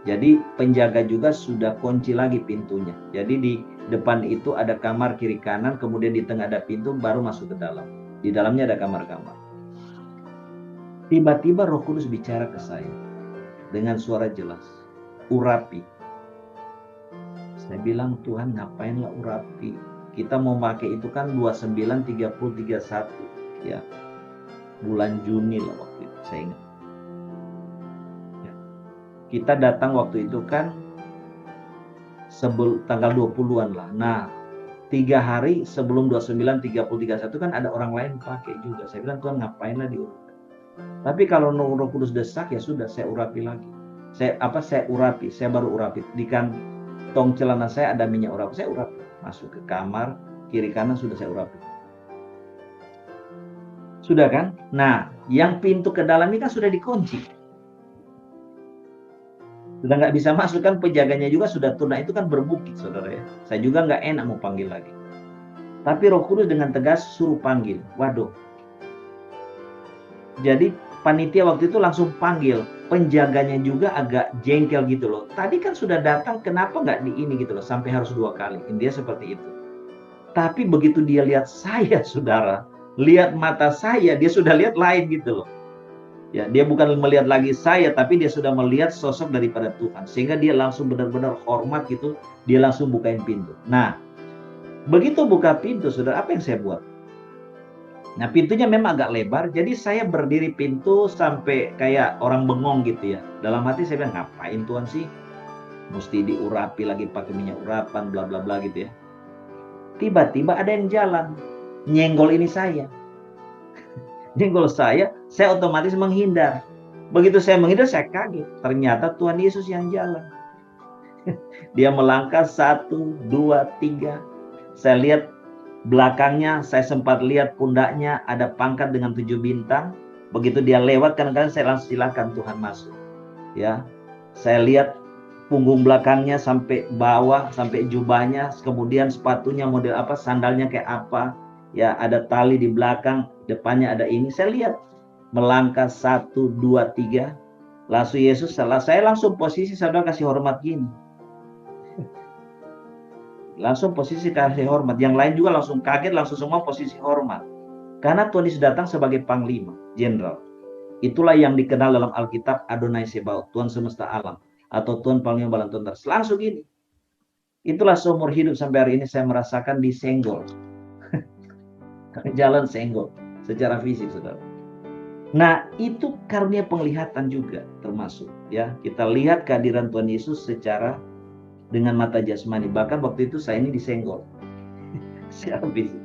Jadi penjaga juga sudah kunci lagi pintunya. Jadi di depan itu ada kamar kiri kanan, kemudian di tengah ada pintu, baru masuk ke dalam. Di dalamnya ada kamar-kamar. Tiba-tiba Roh Kudus bicara ke saya dengan suara jelas, urapi. Saya bilang, Tuhan ngapainlah urapi? Kita mau pakai itu kan 29, 30, 31 ya. Bulan Juni lah waktu itu, saya ingat. Ya. Kita datang waktu itu kan tanggal 20-an lah. Nah, 3 hari sebelum 29, 30, 31 kan ada orang lain pakai juga. Saya bilang, Tuhan ngapainlah diurapi? Tapi kalau Roh Kudus desak ya sudah, saya urapi lagi. Saya urapi, saya baru urapi. Di kantong celana saya ada minyak urapi, saya urapi. Masuk ke kamar, kiri kanan sudah saya urapi. Sudah kan? Nah, yang pintu ke dalam ini kan sudah dikunci. Sudah nggak bisa masuk kan, penjaganya juga sudah turun. Nah, itu kan berbukit saudara ya. Saya juga nggak enak mau panggil lagi. Tapi Roh Kudus dengan tegas suruh panggil. Waduh. Jadi panitia waktu itu langsung panggil. Penjaganya juga agak jengkel gitu loh. Tadi kan sudah datang, kenapa nggak di ini gitu loh. Sampai harus 2 kali. Dia seperti itu. Tapi begitu dia lihat saya saudara, lihat mata saya, dia sudah lihat lain gitu loh. Ya, dia bukan melihat lagi saya, tapi dia sudah melihat sosok daripada Tuhan. Sehingga dia langsung benar-benar hormat gitu. Dia langsung bukain pintu. Nah, begitu buka pintu saudara, apa yang saya buat? Nah, pintunya memang agak lebar, jadi saya berdiri pintu sampai kayak orang bengong gitu ya. Dalam hati saya bilang, ngapain Tuhan sih? Mesti diurapi lagi pakai minyak urapan, bla bla bla gitu ya. Tiba-tiba ada yang jalan, nyenggol ini saya. Nyenggol saya otomatis menghindar. Begitu saya menghindar, saya kaget. Ternyata Tuhan Yesus yang jalan. Dia melangkah 1, 2, 3. Saya lihat belakangnya, saya sempat lihat pundaknya ada pangkat dengan 7 bintang. Begitu dia lewat, kadang-kadang saya langsung silakan Tuhan masuk. Ya, saya lihat punggung belakangnya sampai bawah, sampai jubahnya, kemudian sepatunya model apa, sandalnya kayak apa. Ya, ada tali di belakang, depannya ada ini. Saya lihat melangkah 1, 2, 3. Langsung Yesus salah, saya langsung posisi saudara kasih hormat gini. Langsung posisi kasih hormat. Yang lain juga langsung kaget, langsung semua posisi hormat. Karena Tuhan Yesus datang sebagai panglima, jenderal. Itulah yang dikenal dalam Alkitab Adonai Sebaot, Tuhan semesta alam. Atau Tuhan panglima bala tentara. Langsung gini. Itulah seumur hidup sampai hari ini saya merasakan disenggol. Jalan senggol secara fisik, saudara. Nah, itu karunia penglihatan juga termasuk. Ya, kita lihat kehadiran Tuhan Yesus secara dengan mata jasmani. Bahkan waktu itu saya ini disenggol secara fisik.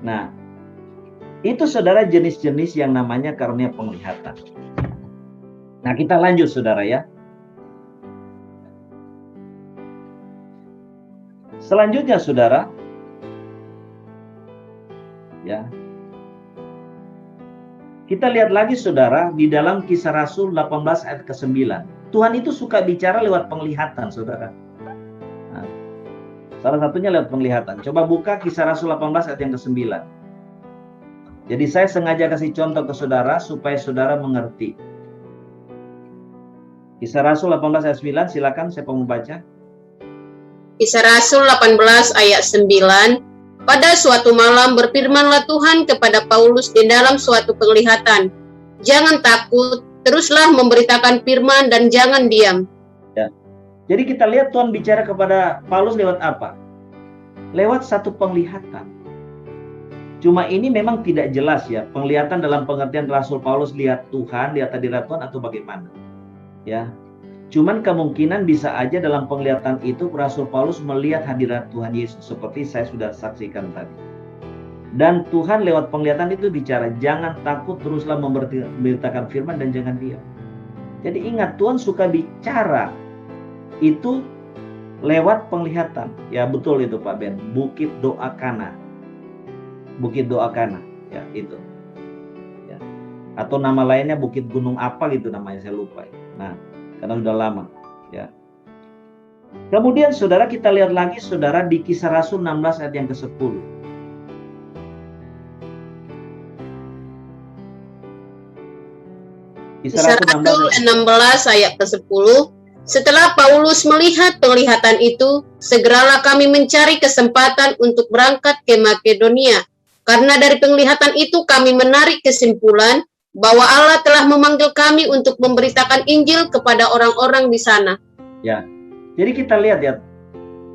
Nah, itu saudara jenis-jenis yang namanya karunia penglihatan. Nah, kita lanjut saudara ya. Selanjutnya saudara, ya, kita lihat lagi saudara di dalam Kisah Rasul 18 ayat ke-9. Tuhan itu suka bicara lewat penglihatan saudara. Nah, salah satunya lewat penglihatan. Coba buka Kisah Rasul 18 ayat yang ke-9. Jadi saya sengaja kasih contoh ke saudara supaya saudara mengerti. Kisah Rasul 18 ayat 9, silakan saya mau baca. Kisah Rasul 18 ayat 9. Pada suatu malam berfirmanlah Tuhan kepada Paulus di dalam suatu penglihatan. Jangan takut, teruslah memberitakan firman dan jangan diam. Ya. Jadi kita lihat Tuhan bicara kepada Paulus lewat apa? Lewat satu penglihatan. Cuma ini memang tidak jelas ya, penglihatan dalam pengertian Rasul Paulus lihat Tuhan, lihat hadirat Tuhan atau bagaimana. Ya. Cuman kemungkinan bisa aja dalam penglihatan itu Rasul Paulus melihat hadirat Tuhan Yesus seperti saya sudah saksikan tadi. Dan Tuhan lewat penglihatan itu bicara, jangan takut, teruslah memberitakan firman dan jangan diam. Jadi ingat, Tuhan suka bicara itu lewat penglihatan. Ya betul itu Pak Ben, Bukit Doa Kana. Bukit Doa Kana, ya itu. Ya. Atau nama lainnya Bukit Gunung apa gitu namanya, saya lupa. Nah, karena sudah lama, ya. Kemudian saudara kita lihat lagi saudara di Kisah Rasul 16 ayat yang ke-10. Kisah Rasul 16 ayat ke-10. Setelah Paulus melihat penglihatan itu, segeralah kami mencari kesempatan untuk berangkat ke Makedonia. Karena dari penglihatan itu kami menarik kesimpulan bahwa Allah telah memanggil kami untuk memberitakan Injil kepada orang-orang di sana. Ya, jadi kita lihat ya,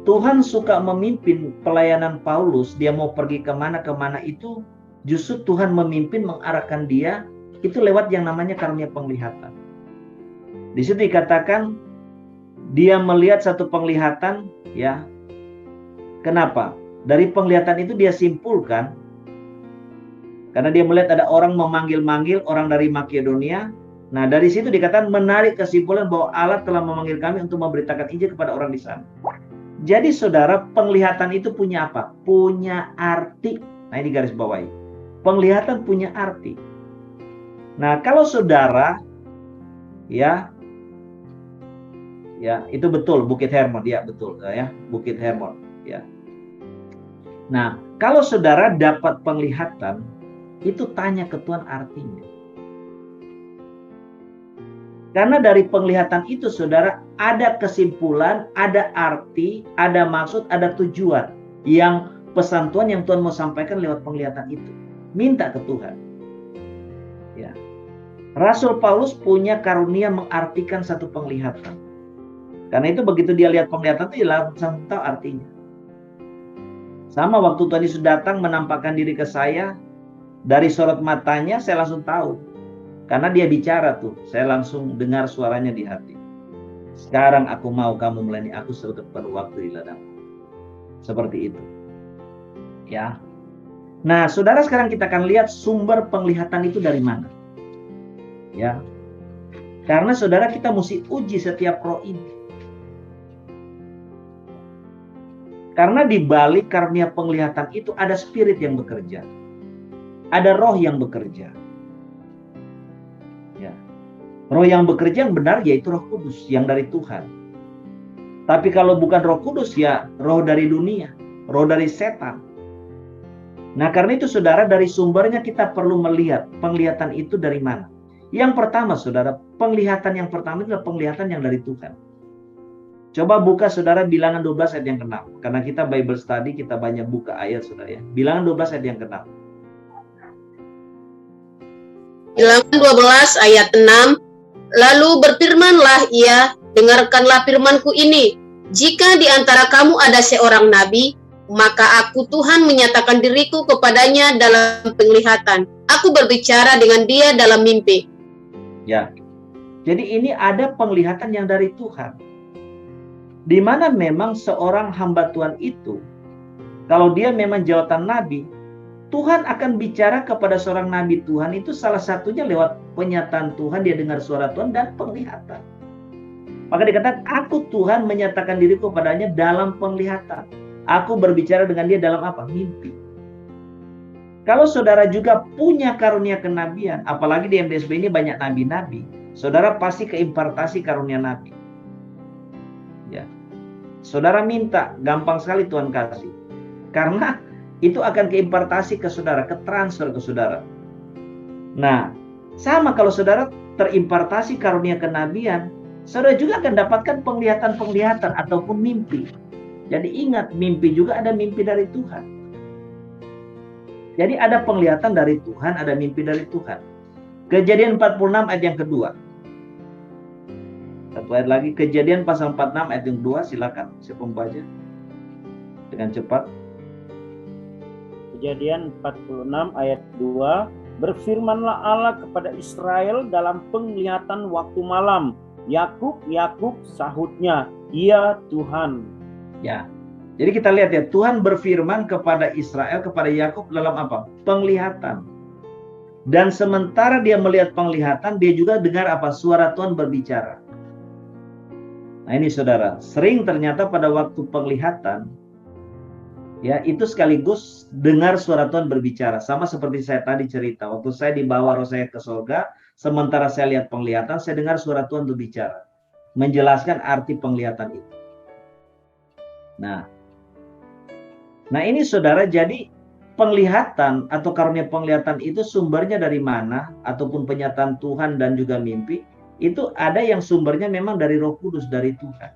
Tuhan suka memimpin pelayanan Paulus. Dia mau pergi kemana-kemana itu, justru Tuhan memimpin, mengarahkan dia, itu lewat yang namanya karunia penglihatan. Di situ dikatakan, dia melihat satu penglihatan, ya. Kenapa? Dari penglihatan itu dia simpulkan, karena dia melihat ada orang memanggil-manggil orang dari Makedonia. Nah, dari situ dikatakan menarik kesimpulan bahwa Allah telah memanggil kami untuk memberitakan Injil kepada orang di sana. Jadi saudara, penglihatan itu punya apa? Punya arti. Nah, ini garis bawahi. Penglihatan punya arti. Nah, kalau saudara, ya itu betul Bukit Hermon, ya betul ya, Bukit Hermon, ya. Nah, kalau saudara dapat penglihatan, itu tanya ke Tuhan artinya. Karena dari penglihatan itu saudara ada kesimpulan, ada arti, ada maksud, ada tujuan. Yang pesan Tuhan yang Tuhan mau sampaikan lewat penglihatan itu. Minta ke Tuhan. Ya. Rasul Paulus punya karunia mengartikan satu penglihatan. Karena itu begitu dia lihat penglihatan itu dia langsung tahu artinya. Sama waktu Tuhan Yesus datang menampakkan diri ke saya, dari sorot matanya saya langsung tahu. Karena dia bicara tuh, saya langsung dengar suaranya di hati. Sekarang aku mau kamu melayani aku seperti waktu di ladang. Seperti itu. Ya. Nah, saudara, sekarang kita akan lihat sumber penglihatan itu dari mana. Ya. Karena saudara, kita mesti uji setiap roh ini. Karena di balik karunia penglihatan itu ada spirit yang bekerja. Ada roh yang bekerja. Ya. Roh yang bekerja yang benar yaitu Roh Kudus yang dari Tuhan. Tapi kalau bukan Roh Kudus, ya roh dari dunia, roh dari setan. Nah, karena itu saudara, dari sumbernya kita perlu melihat penglihatan itu dari mana. Yang pertama saudara, penglihatan yang pertama adalah penglihatan yang dari Tuhan. Coba buka saudara Bilangan 12 ayat yang ke-6. Karena kita Bible study, kita banyak buka ayat saudara ya. Bilangan 12 ayat yang ke-6. Bilangan 12 ayat 6. Lalu berfirmanlah ia, dengarkanlah firmanku ini. Jika di antara kamu ada seorang nabi, maka aku Tuhan menyatakan diriku kepadanya dalam penglihatan. Aku berbicara dengan dia dalam mimpi. Ya. Jadi ini ada penglihatan yang dari Tuhan. Di mana memang seorang hamba Tuhan itu, kalau dia memang jawatan nabi, Tuhan akan bicara kepada seorang nabi Tuhan itu salah satunya lewat penyataan Tuhan, dia dengar suara Tuhan dan penglihatan. Maka dikatakan, aku Tuhan menyatakan diriku kepadanya dalam penglihatan. Aku berbicara dengan dia dalam apa? Mimpi. Kalau saudara juga punya karunia kenabian, apalagi di MDSB ini banyak nabi-nabi, saudara pasti keimpartasi karunia nabi. Ya. Saudara minta, gampang sekali Tuhan kasih. Karena itu akan keimpartasi ke saudara, ke transfer ke saudara. Nah, sama kalau saudara terimpartasi karunia kenabian, saudara juga akan dapatkan penglihatan-penglihatan ataupun mimpi. Jadi ingat, mimpi juga ada mimpi dari Tuhan. Jadi ada penglihatan dari Tuhan, ada mimpi dari Tuhan. Kejadian 46 ayat yang kedua. Satu ayat lagi, Kejadian pasal 46 ayat yang kedua, silakan siapa membaca dengan cepat. Kejadian 46 ayat 2. Berfirmanlah Allah kepada Israel dalam penglihatan waktu malam. Yakub, Yakub, sahutnya, iya Tuhan. Ya, jadi kita lihat ya, Tuhan berfirman kepada Israel, kepada Yakub dalam apa? Penglihatan. Dan sementara dia melihat penglihatan, dia juga dengar apa? Suara Tuhan berbicara. Nah ini saudara, sering ternyata pada waktu penglihatan, ya itu sekaligus dengar suara Tuhan berbicara. Sama seperti saya tadi cerita, waktu saya dibawa roh saya ke surga, sementara saya lihat penglihatan, saya dengar suara Tuhan berbicara, menjelaskan arti penglihatan itu. Nah ini saudara, jadi penglihatan atau karunia penglihatan itu sumbernya dari mana, ataupun penyataan Tuhan dan juga mimpi, itu ada yang sumbernya memang dari Roh Kudus, dari Tuhan.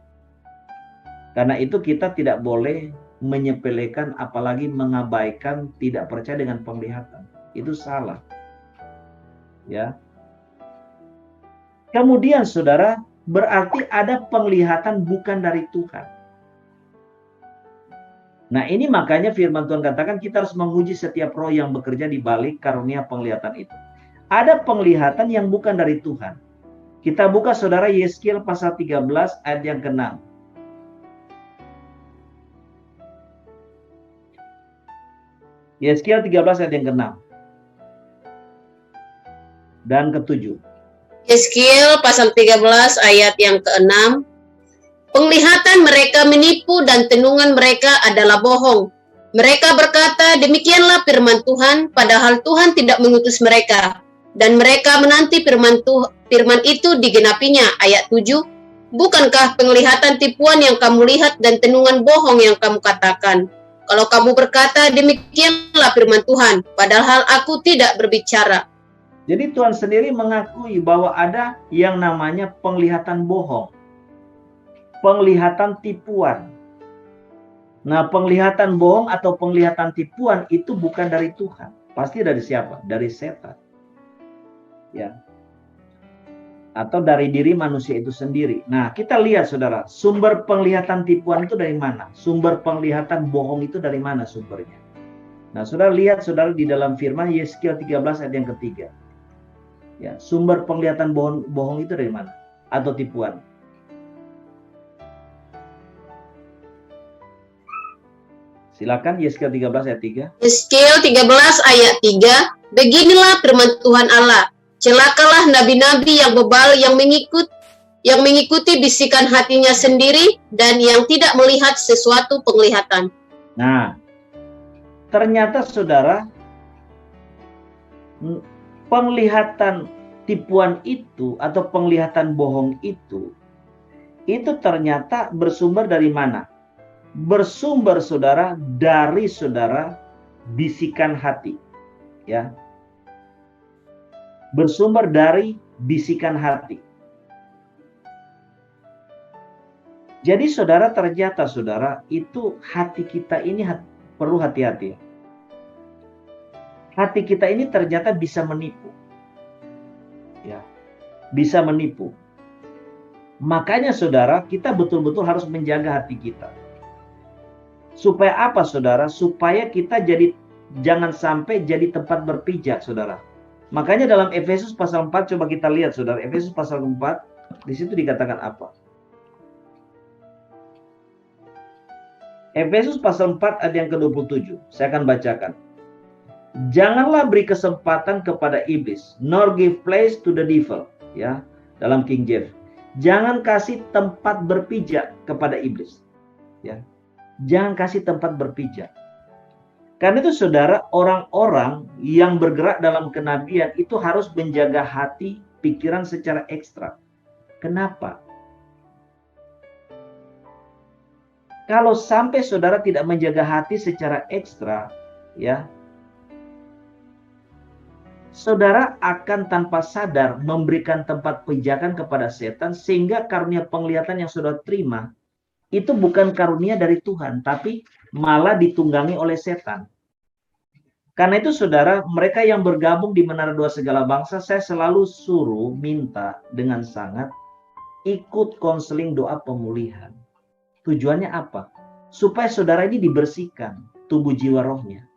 Karena itu kita tidak boleh menyepelekan, apalagi mengabaikan, tidak percaya dengan penglihatan. Itu salah. Ya. Kemudian saudara, berarti ada penglihatan bukan dari Tuhan. Nah ini makanya firman Tuhan katakan kita harus menguji setiap roh yang bekerja di balik karunia penglihatan itu. Ada penglihatan yang bukan dari Tuhan. Kita buka saudara Yeskiel pasal 13 ayat yang ke-6. Yeskiel 13 ayat yang ke-6 dan ke-7. Yeskiel pasal 13 ayat yang ke-6. Penglihatan mereka menipu dan tenungan mereka adalah bohong. Mereka berkata, demikianlah firman Tuhan, padahal Tuhan tidak mengutus mereka. Dan mereka menanti firman itu digenapinya. Ayat 7. Bukankah penglihatan tipuan yang kamu lihat dan tenungan bohong yang kamu katakan? Kalau kamu berkata, demikianlah firman Tuhan, padahal aku tidak berbicara. Jadi Tuhan sendiri mengakui bahwa ada yang namanya penglihatan bohong. Penglihatan tipuan. Nah, penglihatan bohong atau penglihatan tipuan itu bukan dari Tuhan. Pasti dari siapa? Dari setan. Ya. Atau dari diri manusia itu sendiri. Nah, kita lihat saudara, sumber penglihatan tipuan itu dari mana? Sumber penglihatan bohong itu dari mana sumbernya? Nah, saudara lihat saudara di dalam firman Yeskiel 13 ayat yang ketiga. Ya, sumber penglihatan bohong itu dari mana? Atau tipuan? Silakan Yeskiel 13 ayat 3. Yeskiel 13 ayat 3. Beginilah firman Tuhan Allah. Celakalah nabi-nabi yang bebal yang mengikuti bisikan hatinya sendiri dan yang tidak melihat sesuatu penglihatan. Nah, ternyata saudara, penglihatan tipuan itu atau penglihatan bohong itu ternyata bersumber dari mana? Bersumber saudara dari saudara bisikan hati, ya. Bersumber dari bisikan hati. Jadi saudara, ternyata saudara, itu hati kita ini perlu hati-hati. Hati kita ini ternyata bisa menipu. Ya, bisa menipu. Makanya saudara, kita betul-betul harus menjaga hati kita. Supaya apa saudara? Supaya kita jangan sampai jadi tempat berpijak saudara. Makanya dalam Efesus pasal 4, coba kita lihat saudara, Efesus pasal 4, di situ dikatakan apa? Efesus pasal 4 ayat yang ke-27, saya akan bacakan. Janganlah beri kesempatan kepada iblis, nor give place to the devil, ya, dalam King James. Jangan kasih tempat berpijak kepada iblis, ya. Jangan kasih tempat berpijak. Karena itu saudara, orang-orang yang bergerak dalam kenabian itu harus menjaga hati, pikiran secara ekstra. Kenapa? Kalau sampai saudara tidak menjaga hati secara ekstra, ya, saudara akan tanpa sadar memberikan tempat pijakan kepada setan, sehingga karunia penglihatan yang saudara terima itu bukan karunia dari Tuhan, tapi malah ditunggangi oleh setan. Karena itu saudara, mereka yang bergabung di Menara Doa Segala Bangsa, saya selalu suruh minta dengan sangat ikut konseling doa pemulihan. Tujuannya apa? Supaya saudara ini dibersihkan tubuh jiwa rohnya.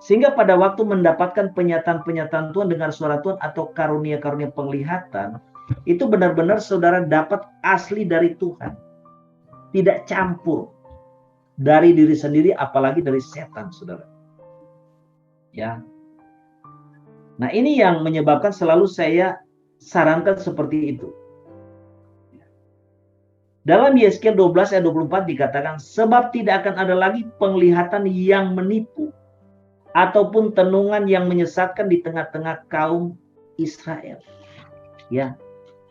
Sehingga pada waktu mendapatkan penyataan-penyataan Tuhan, dengar suara Tuhan atau karunia-karunia penglihatan, itu benar-benar saudara dapat asli dari Tuhan. Tidak campur dari diri sendiri, apalagi dari setan, saudara. Ya. Nah, ini yang menyebabkan selalu saya sarankan seperti itu. Dalam Yesaya 12 ayat 24 dikatakan, sebab tidak akan ada lagi penglihatan yang menipu ataupun tenungan yang menyesatkan di tengah-tengah kaum Israel. Ya.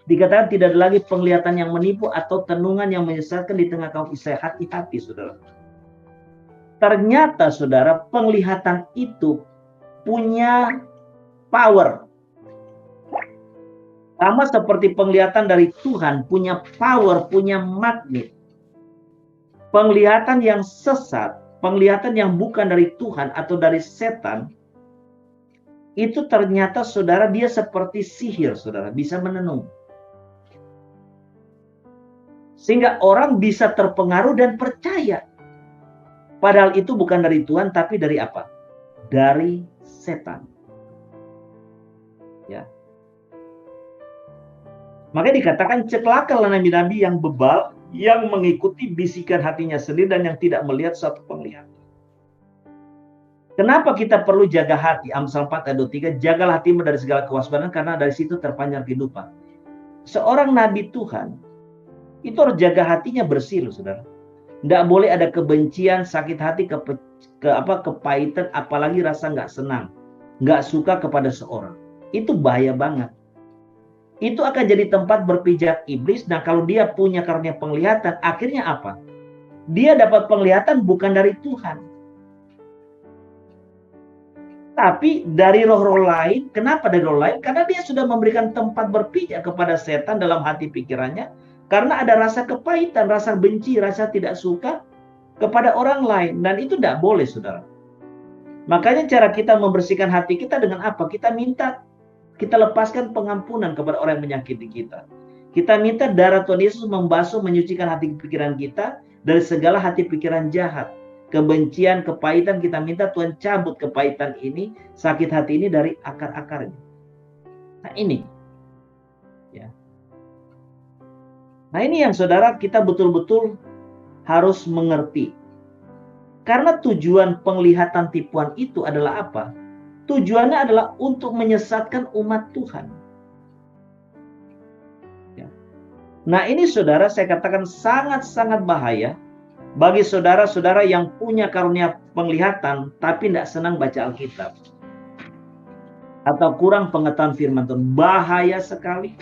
Dikatakan tidak ada lagi penglihatan yang menipu atau tenungan yang menyesatkan di tengah kaum Israel. Hati-hati saudara. Ternyata saudara, penglihatan itu punya power. Sama seperti penglihatan dari Tuhan punya power, punya magnet. Penglihatan yang sesat, penglihatan yang bukan dari Tuhan atau dari setan, itu ternyata saudara dia seperti sihir saudara, bisa menenung. Sehingga orang bisa terpengaruh dan percaya. Padahal itu bukan dari Tuhan, tapi dari apa? Dari setan. Ya. Makanya dikatakan celakalah nabi-nabi yang bebal, yang mengikuti bisikan hatinya sendiri dan yang tidak melihat suatu penglihatan. Kenapa kita perlu jaga hati? Amsal 4 ayat 23, jagalah hatimu dari segala kewaspadaan karena dari situ terpanjang kehidupan. Seorang nabi Tuhan itu harus jaga hatinya bersih loh saudara. Nggak boleh ada kebencian, sakit hati, kepahitan, apalagi rasa nggak senang, nggak suka kepada seorang. Itu bahaya banget. Itu akan jadi tempat berpijak iblis. Nah kalau dia punya karunia penglihatan, akhirnya apa? Dia dapat penglihatan bukan dari Tuhan, tapi dari roh-roh lain. Kenapa dari roh lain? Karena dia sudah memberikan tempat berpijak kepada setan dalam hati pikirannya. Karena ada rasa kepahitan, rasa benci, rasa tidak suka kepada orang lain. Dan itu tidak boleh, saudara. Makanya cara kita membersihkan hati kita dengan apa? Kita lepaskan pengampunan kepada orang yang menyakiti kita. Kita minta darah Tuhan Yesus membasuh, menyucikan hati pikiran kita dari segala hati pikiran jahat. Kebencian, kepahitan, kita minta Tuhan cabut kepahitan ini, sakit hati ini dari akar-akarnya. Nah ini. Ya. Nah ini yang saudara kita betul-betul harus mengerti. Karena tujuan penglihatan tipuan itu adalah apa? tujuannya adalah untuk menyesatkan umat Tuhan. Ya. Nah ini saudara, saya katakan sangat-sangat bahaya bagi saudara-saudara yang punya karunia penglihatan tapi tidak senang baca Alkitab atau kurang pengetahuan firman Tuhan. Bahaya sekali.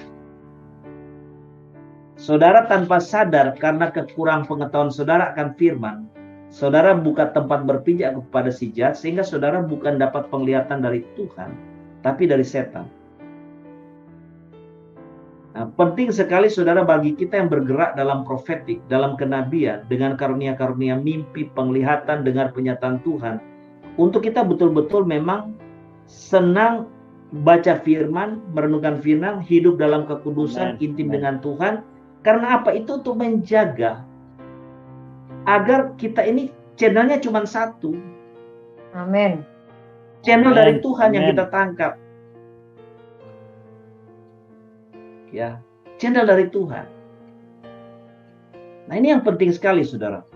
Saudara tanpa sadar karena kekurang pengetahuan saudara akan firman, saudara buka tempat berpijak kepada si jahat, sehingga saudara bukan dapat penglihatan dari Tuhan, tapi dari setan. Nah, penting sekali saudara bagi kita yang bergerak dalam profetik, dalam kenabian, dengan karunia-karunia mimpi, penglihatan, dengar penyataan Tuhan, untuk kita betul-betul memang senang baca firman, merenungkan firman, hidup dalam kekudusan, intim dengan Tuhan. Karena apa? Itu untuk menjaga agar kita ini channelnya cuma satu. Amin. Channel dari Tuhan yang kita tangkap. Ya, channel dari Tuhan. Nah, ini yang penting sekali, saudara.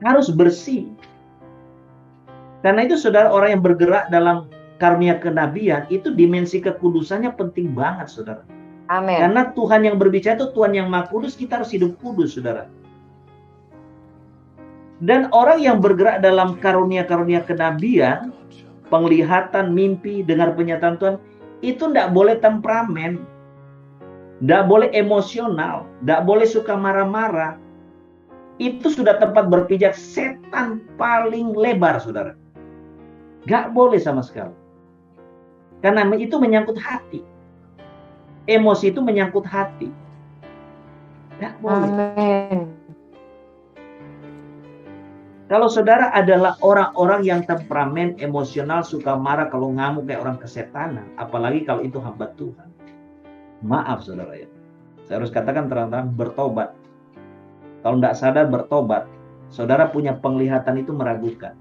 Harus bersih. Karena itu, saudara, orang yang bergerak dalam karunia kenabian, itu dimensi kekudusannya penting banget, saudara. Amin. Karena Tuhan yang berbicara itu Tuhan yang Maha Kudus, kita harus hidup kudus, saudara. Dan orang yang bergerak dalam karunia-karunia kenabian, penglihatan, mimpi, dengar penyataan Tuhan, itu tidak boleh temperamen, tidak boleh emosional, tidak boleh suka marah-marah. Itu sudah tempat berpijak setan paling lebar, saudara. Gak boleh sama sekali. Karena itu menyangkut hati. Emosi itu menyangkut hati. Gak boleh. Amin. Kalau saudara adalah orang-orang yang temperamen, emosional, suka marah, kalau ngamuk kayak orang kesetanan, apalagi kalau itu hamba Tuhan. Maaf saudara ya. Saya harus katakan terang-terang, bertobat. Kalau tidak sadar bertobat, saudara punya penglihatan itu meragukan.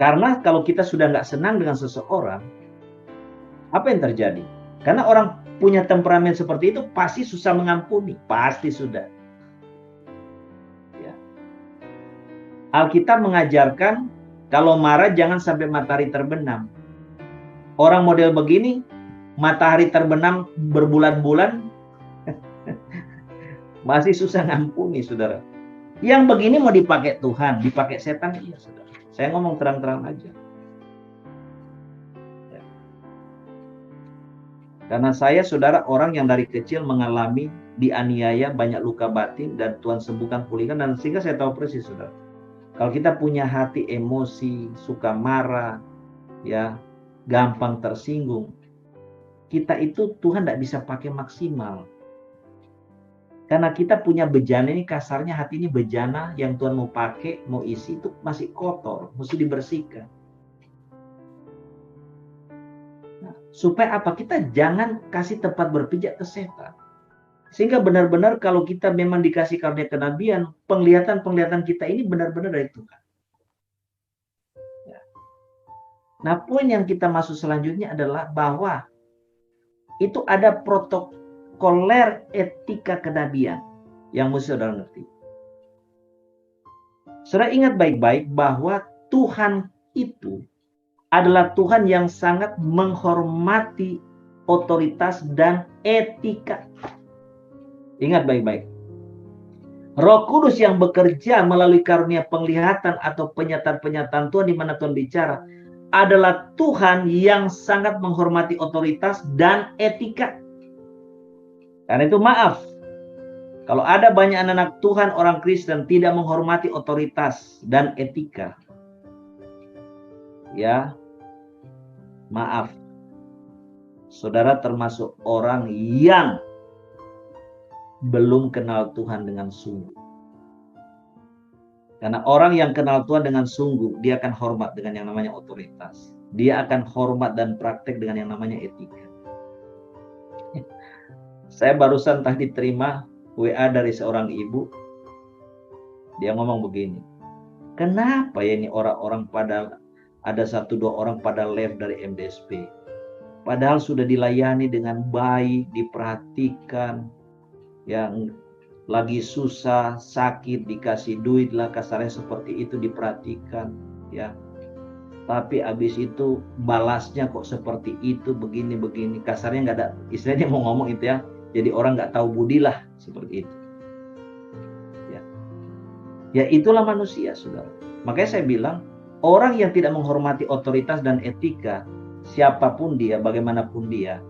Karena kalau kita sudah nggak senang dengan seseorang, apa yang terjadi? Karena orang punya temperamen seperti itu pasti susah mengampuni, pasti sudah. Ya. Alkitab mengajarkan kalau marah jangan sampai matahari terbenam. Orang model begini, matahari terbenam berbulan-bulan, masih susah ngampuni, saudara. Yang begini mau dipakai Tuhan, dipakai setan, iya, saudara. Saya ngomong terang-terang aja. Ya. Karena saya, saudara, orang yang dari kecil mengalami dianiaya, banyak luka batin, dan Tuhan sembuhkan, pulihkan, dan sehingga saya tahu persis, saudara. Kalau kita punya hati emosi, suka marah, ya, gampang tersinggung, kita itu Tuhan tidak bisa pakai maksimal. Karena kita punya bejana ini, kasarnya hati ini bejana yang Tuhan mau pakai, mau isi itu masih kotor, mesti dibersihkan. Nah, supaya apa? Kita jangan kasih tempat berpijak ke setan. Sehingga benar-benar kalau kita memang dikasih karunia kenabian, penglihatan-penglihatan kita ini benar-benar dari Tuhan. Ya. Nah, poin yang kita masuk selanjutnya adalah bahwa itu ada protokoler etika kenabian yang mesti saudara ngerti. Saudara ingat baik-baik bahwa Tuhan itu adalah Tuhan yang sangat menghormati otoritas dan etika. Ingat baik-baik. Roh Kudus yang bekerja melalui karunia penglihatan atau penyataan-penyataan Tuhan di mana Tuhan bicara adalah Tuhan yang sangat menghormati otoritas dan etika. Karena itu maaf, kalau ada banyak anak-anak Tuhan, orang Kristen tidak menghormati otoritas dan etika. Ya, maaf. Saudara termasuk orang yang belum kenal Tuhan dengan sungguh. Karena orang yang kenal Tuhan dengan sungguh, dia akan hormat dengan yang namanya otoritas. Dia akan hormat dan praktek dengan yang namanya etika. Saya barusan tadi terima WA dari seorang ibu. Dia ngomong begini, kenapa ya ini orang-orang pada, ada 1-2 orang pada left dari MDSP. Padahal sudah dilayani dengan baik, diperhatikan, yang lagi susah, sakit, dikasih duit lah, kasarnya seperti itu, diperhatikan, ya. Tapi abis itu balasnya kok seperti itu, begini, kasarnya nggak ada, istilahnya mau ngomong itu ya, jadi orang nggak tahu budi lah, seperti itu. Ya itulah manusia, saudara. Makanya saya bilang, orang yang tidak menghormati otoritas dan etika, siapapun dia, bagaimanapun dia,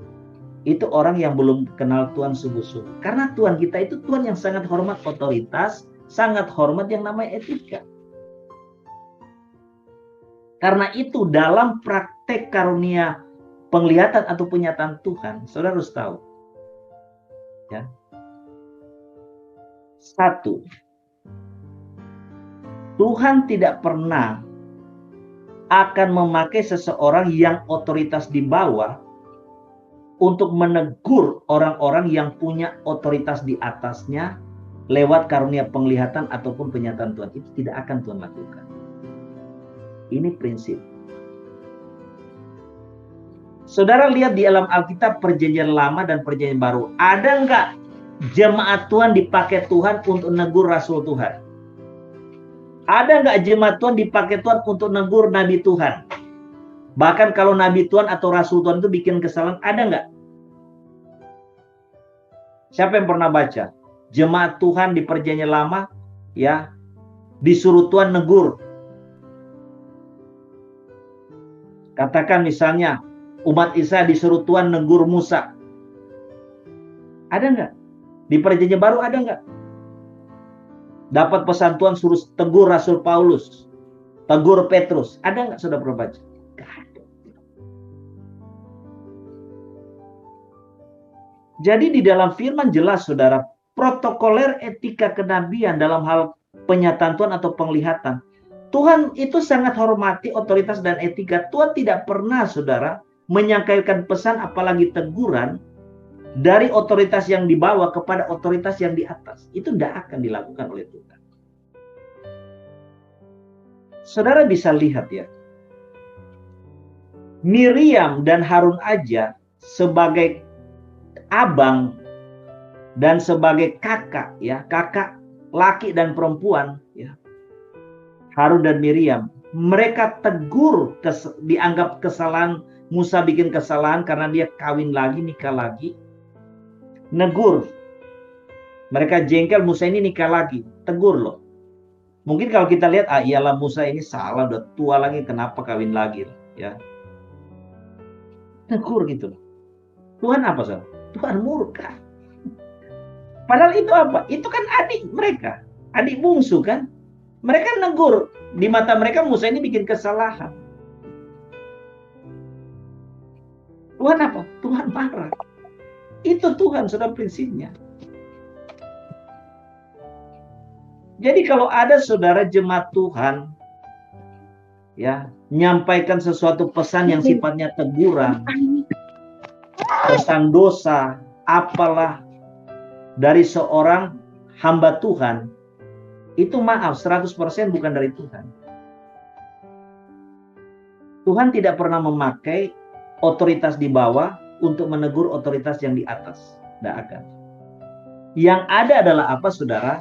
itu orang yang belum kenal Tuhan sungguh-sungguh. Karena Tuhan kita itu Tuhan yang sangat hormat otoritas, sangat hormat yang namanya etika. Karena itu dalam praktek karunia penglihatan atau penyataan Tuhan, saudara harus tahu. Ya. Satu, Tuhan tidak pernah akan memakai seseorang yang otoritas di bawah untuk menegur orang-orang yang punya otoritas di atasnya lewat karunia penglihatan ataupun penyataan Tuhan. Itu tidak akan Tuhan lakukan. Ini prinsip. Saudara lihat di dalam Alkitab Perjanjian Lama dan Perjanjian Baru. Ada enggak jemaat Tuhan dipakai Tuhan untuk negur Rasul Tuhan? Ada nggak jemaat Tuhan dipakai Tuhan untuk negur Nabi Tuhan? Bahkan kalau Nabi Tuhan atau Rasul Tuhan itu bikin kesalahan, ada nggak? Siapa yang pernah baca? Jemaat Tuhan di Perjanjian Lama, ya, disuruh Tuhan negur. Katakan misalnya, umat Israel disuruh Tuhan negur Musa. Ada nggak? Di Perjanjian Baru ada nggak? Dapat pesan Tuhan suruh tegur Rasul Paulus, tegur Petrus. Ada nggak saudara pernah baca? Nggak ada. Jadi di dalam firman jelas saudara, protokoler etika kenabian dalam hal penyataan Tuhan atau penglihatan. Tuhan itu sangat hormati otoritas dan etika. Tuhan tidak pernah saudara menyampaikan pesan apalagi teguran dari otoritas yang di bawah kepada otoritas yang di atas. Itu tidak akan dilakukan oleh Tuhan. Saudara bisa lihat ya. Miriam dan Harun aja sebagai abang dan sebagai kakak ya, kakak laki dan perempuan ya. Harun dan Miriam, mereka tegur dianggap kesalahan, Musa bikin kesalahan karena dia kawin lagi, nikah lagi. Negur. Mereka jengkel, Musa ini nikah lagi. Tegur loh. Mungkin kalau kita lihat, iyalah Musa ini salah, udah tua lagi, kenapa kawin lagi? Ya. Tegur gitu loh. Tuhan apa salah? Tuhan murka. Padahal itu apa? Itu kan adik mereka. Adik bungsu kan? Mereka negur. Di mata mereka Musa ini bikin kesalahan. Tuhan apa? Tuhan marah. Itu Tuhan sudah prinsipnya. Jadi kalau ada saudara jemaat Tuhan ya menyampaikan sesuatu pesan yang sifatnya teguran, pesan dosa, apalah dari seorang hamba Tuhan, itu maaf 100% bukan dari Tuhan. Tuhan tidak pernah memakai otoritas di bawah untuk menegur otoritas yang di atas. Tidak akan. Yang ada adalah apa saudara?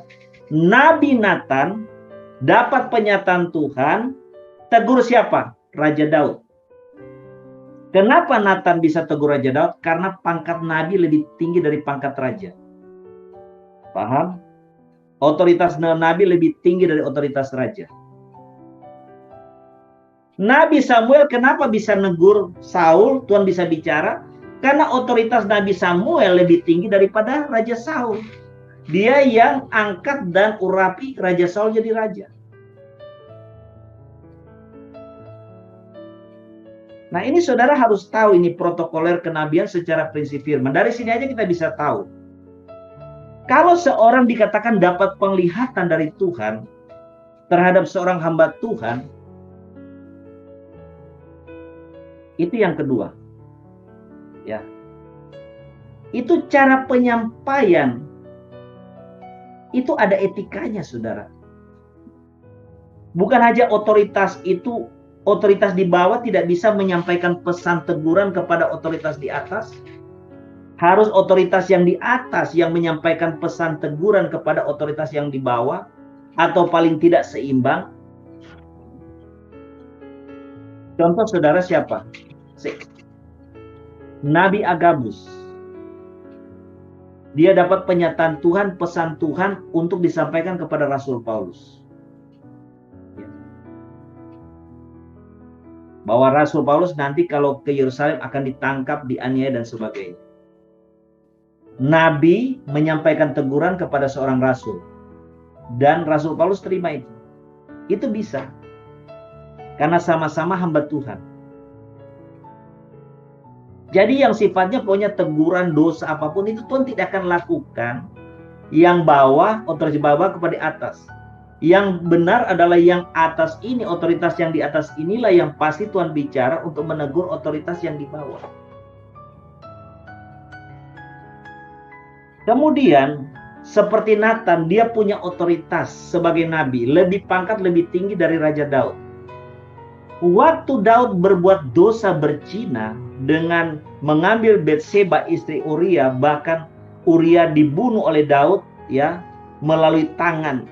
Nabi Nathan dapat penyataan Tuhan, tegur siapa? Raja Daud. Kenapa Nathan bisa tegur Raja Daud? Karena pangkat Nabi lebih tinggi dari pangkat Raja. Paham? Otoritas Nabi lebih tinggi dari otoritas Raja. Nabi Samuel kenapa bisa negur Saul? Tuhan bisa bicara? Karena otoritas Nabi Samuel lebih tinggi daripada Raja Saul. Dia yang angkat dan urapi Raja Saul jadi raja. Nah ini saudara harus tahu ini protokoler kenabian secara prinsip firman. Dari sini aja kita bisa tahu. Kalau seorang dikatakan dapat penglihatan dari Tuhan terhadap seorang hamba Tuhan, itu yang kedua. Ya. Itu cara penyampaian. Itu ada etikanya, saudara. Bukan aja otoritas itu, otoritas di bawah tidak bisa menyampaikan pesan teguran kepada otoritas di atas. Harus otoritas yang di atas yang menyampaikan pesan teguran kepada otoritas yang di bawah, atau paling tidak seimbang. Contoh saudara siapa? Nabi Agabus. Dia dapat penyataan Tuhan, pesan Tuhan untuk disampaikan kepada Rasul Paulus. Bahwa Rasul Paulus nanti kalau ke Yerusalem akan ditangkap, dianiaya dan sebagainya. Nabi menyampaikan teguran kepada seorang rasul. Dan Rasul Paulus terima itu. Itu bisa. Karena sama-sama hamba Tuhan. Jadi yang sifatnya pokoknya teguran, dosa apapun itu Tuhan tidak akan lakukan. Yang bawah, otoritas bawah kepada atas. Yang benar adalah yang atas ini, otoritas yang di atas inilah yang pasti Tuhan bicara untuk menegur otoritas yang di bawah. Kemudian, seperti Nathan, dia punya otoritas sebagai nabi, lebih pangkat, lebih tinggi dari Raja Daud. Waktu Daud berbuat dosa berzina dengan mengambil Batseba istri Uria, bahkan Uria dibunuh oleh Daud ya melalui tangan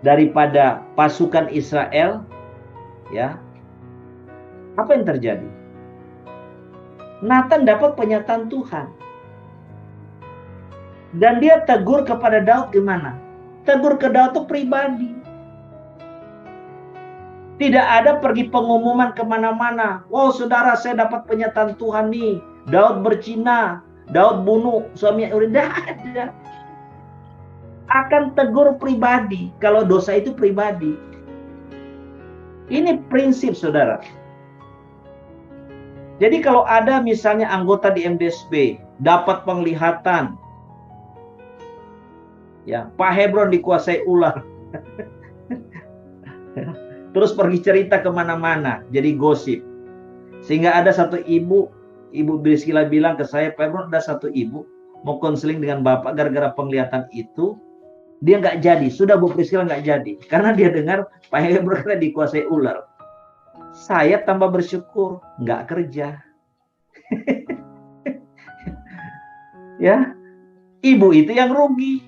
daripada pasukan Israel, ya. Apa yang terjadi? Nathan dapat penyataan Tuhan. Dan dia tegur kepada Daud gimana? Tegur ke Daud itu pribadi. Tidak ada pergi pengumuman kemana-mana. Wow saudara, saya dapat penyataan Tuhan nih. Daud berzina, Daud bunuh suaminya Uria. Tidak ada. Akan tegur pribadi kalau dosa itu pribadi. Ini prinsip saudara. Jadi kalau ada misalnya anggota di MDSB dapat penglihatan, ya Pak Hebron dikuasai ular, terus pergi cerita kemana-mana, jadi gosip. Sehingga ada satu ibu Priscilla bilang ke saya, Pak Hebron ada satu ibu mau konseling dengan bapak gara-gara penglihatan itu. Dia nggak jadi, sudah Bu Priscilla nggak jadi. Karena dia dengar Pak Hebron dikuasai ular. Saya tambah bersyukur, nggak kerja. Ya, ibu itu yang rugi.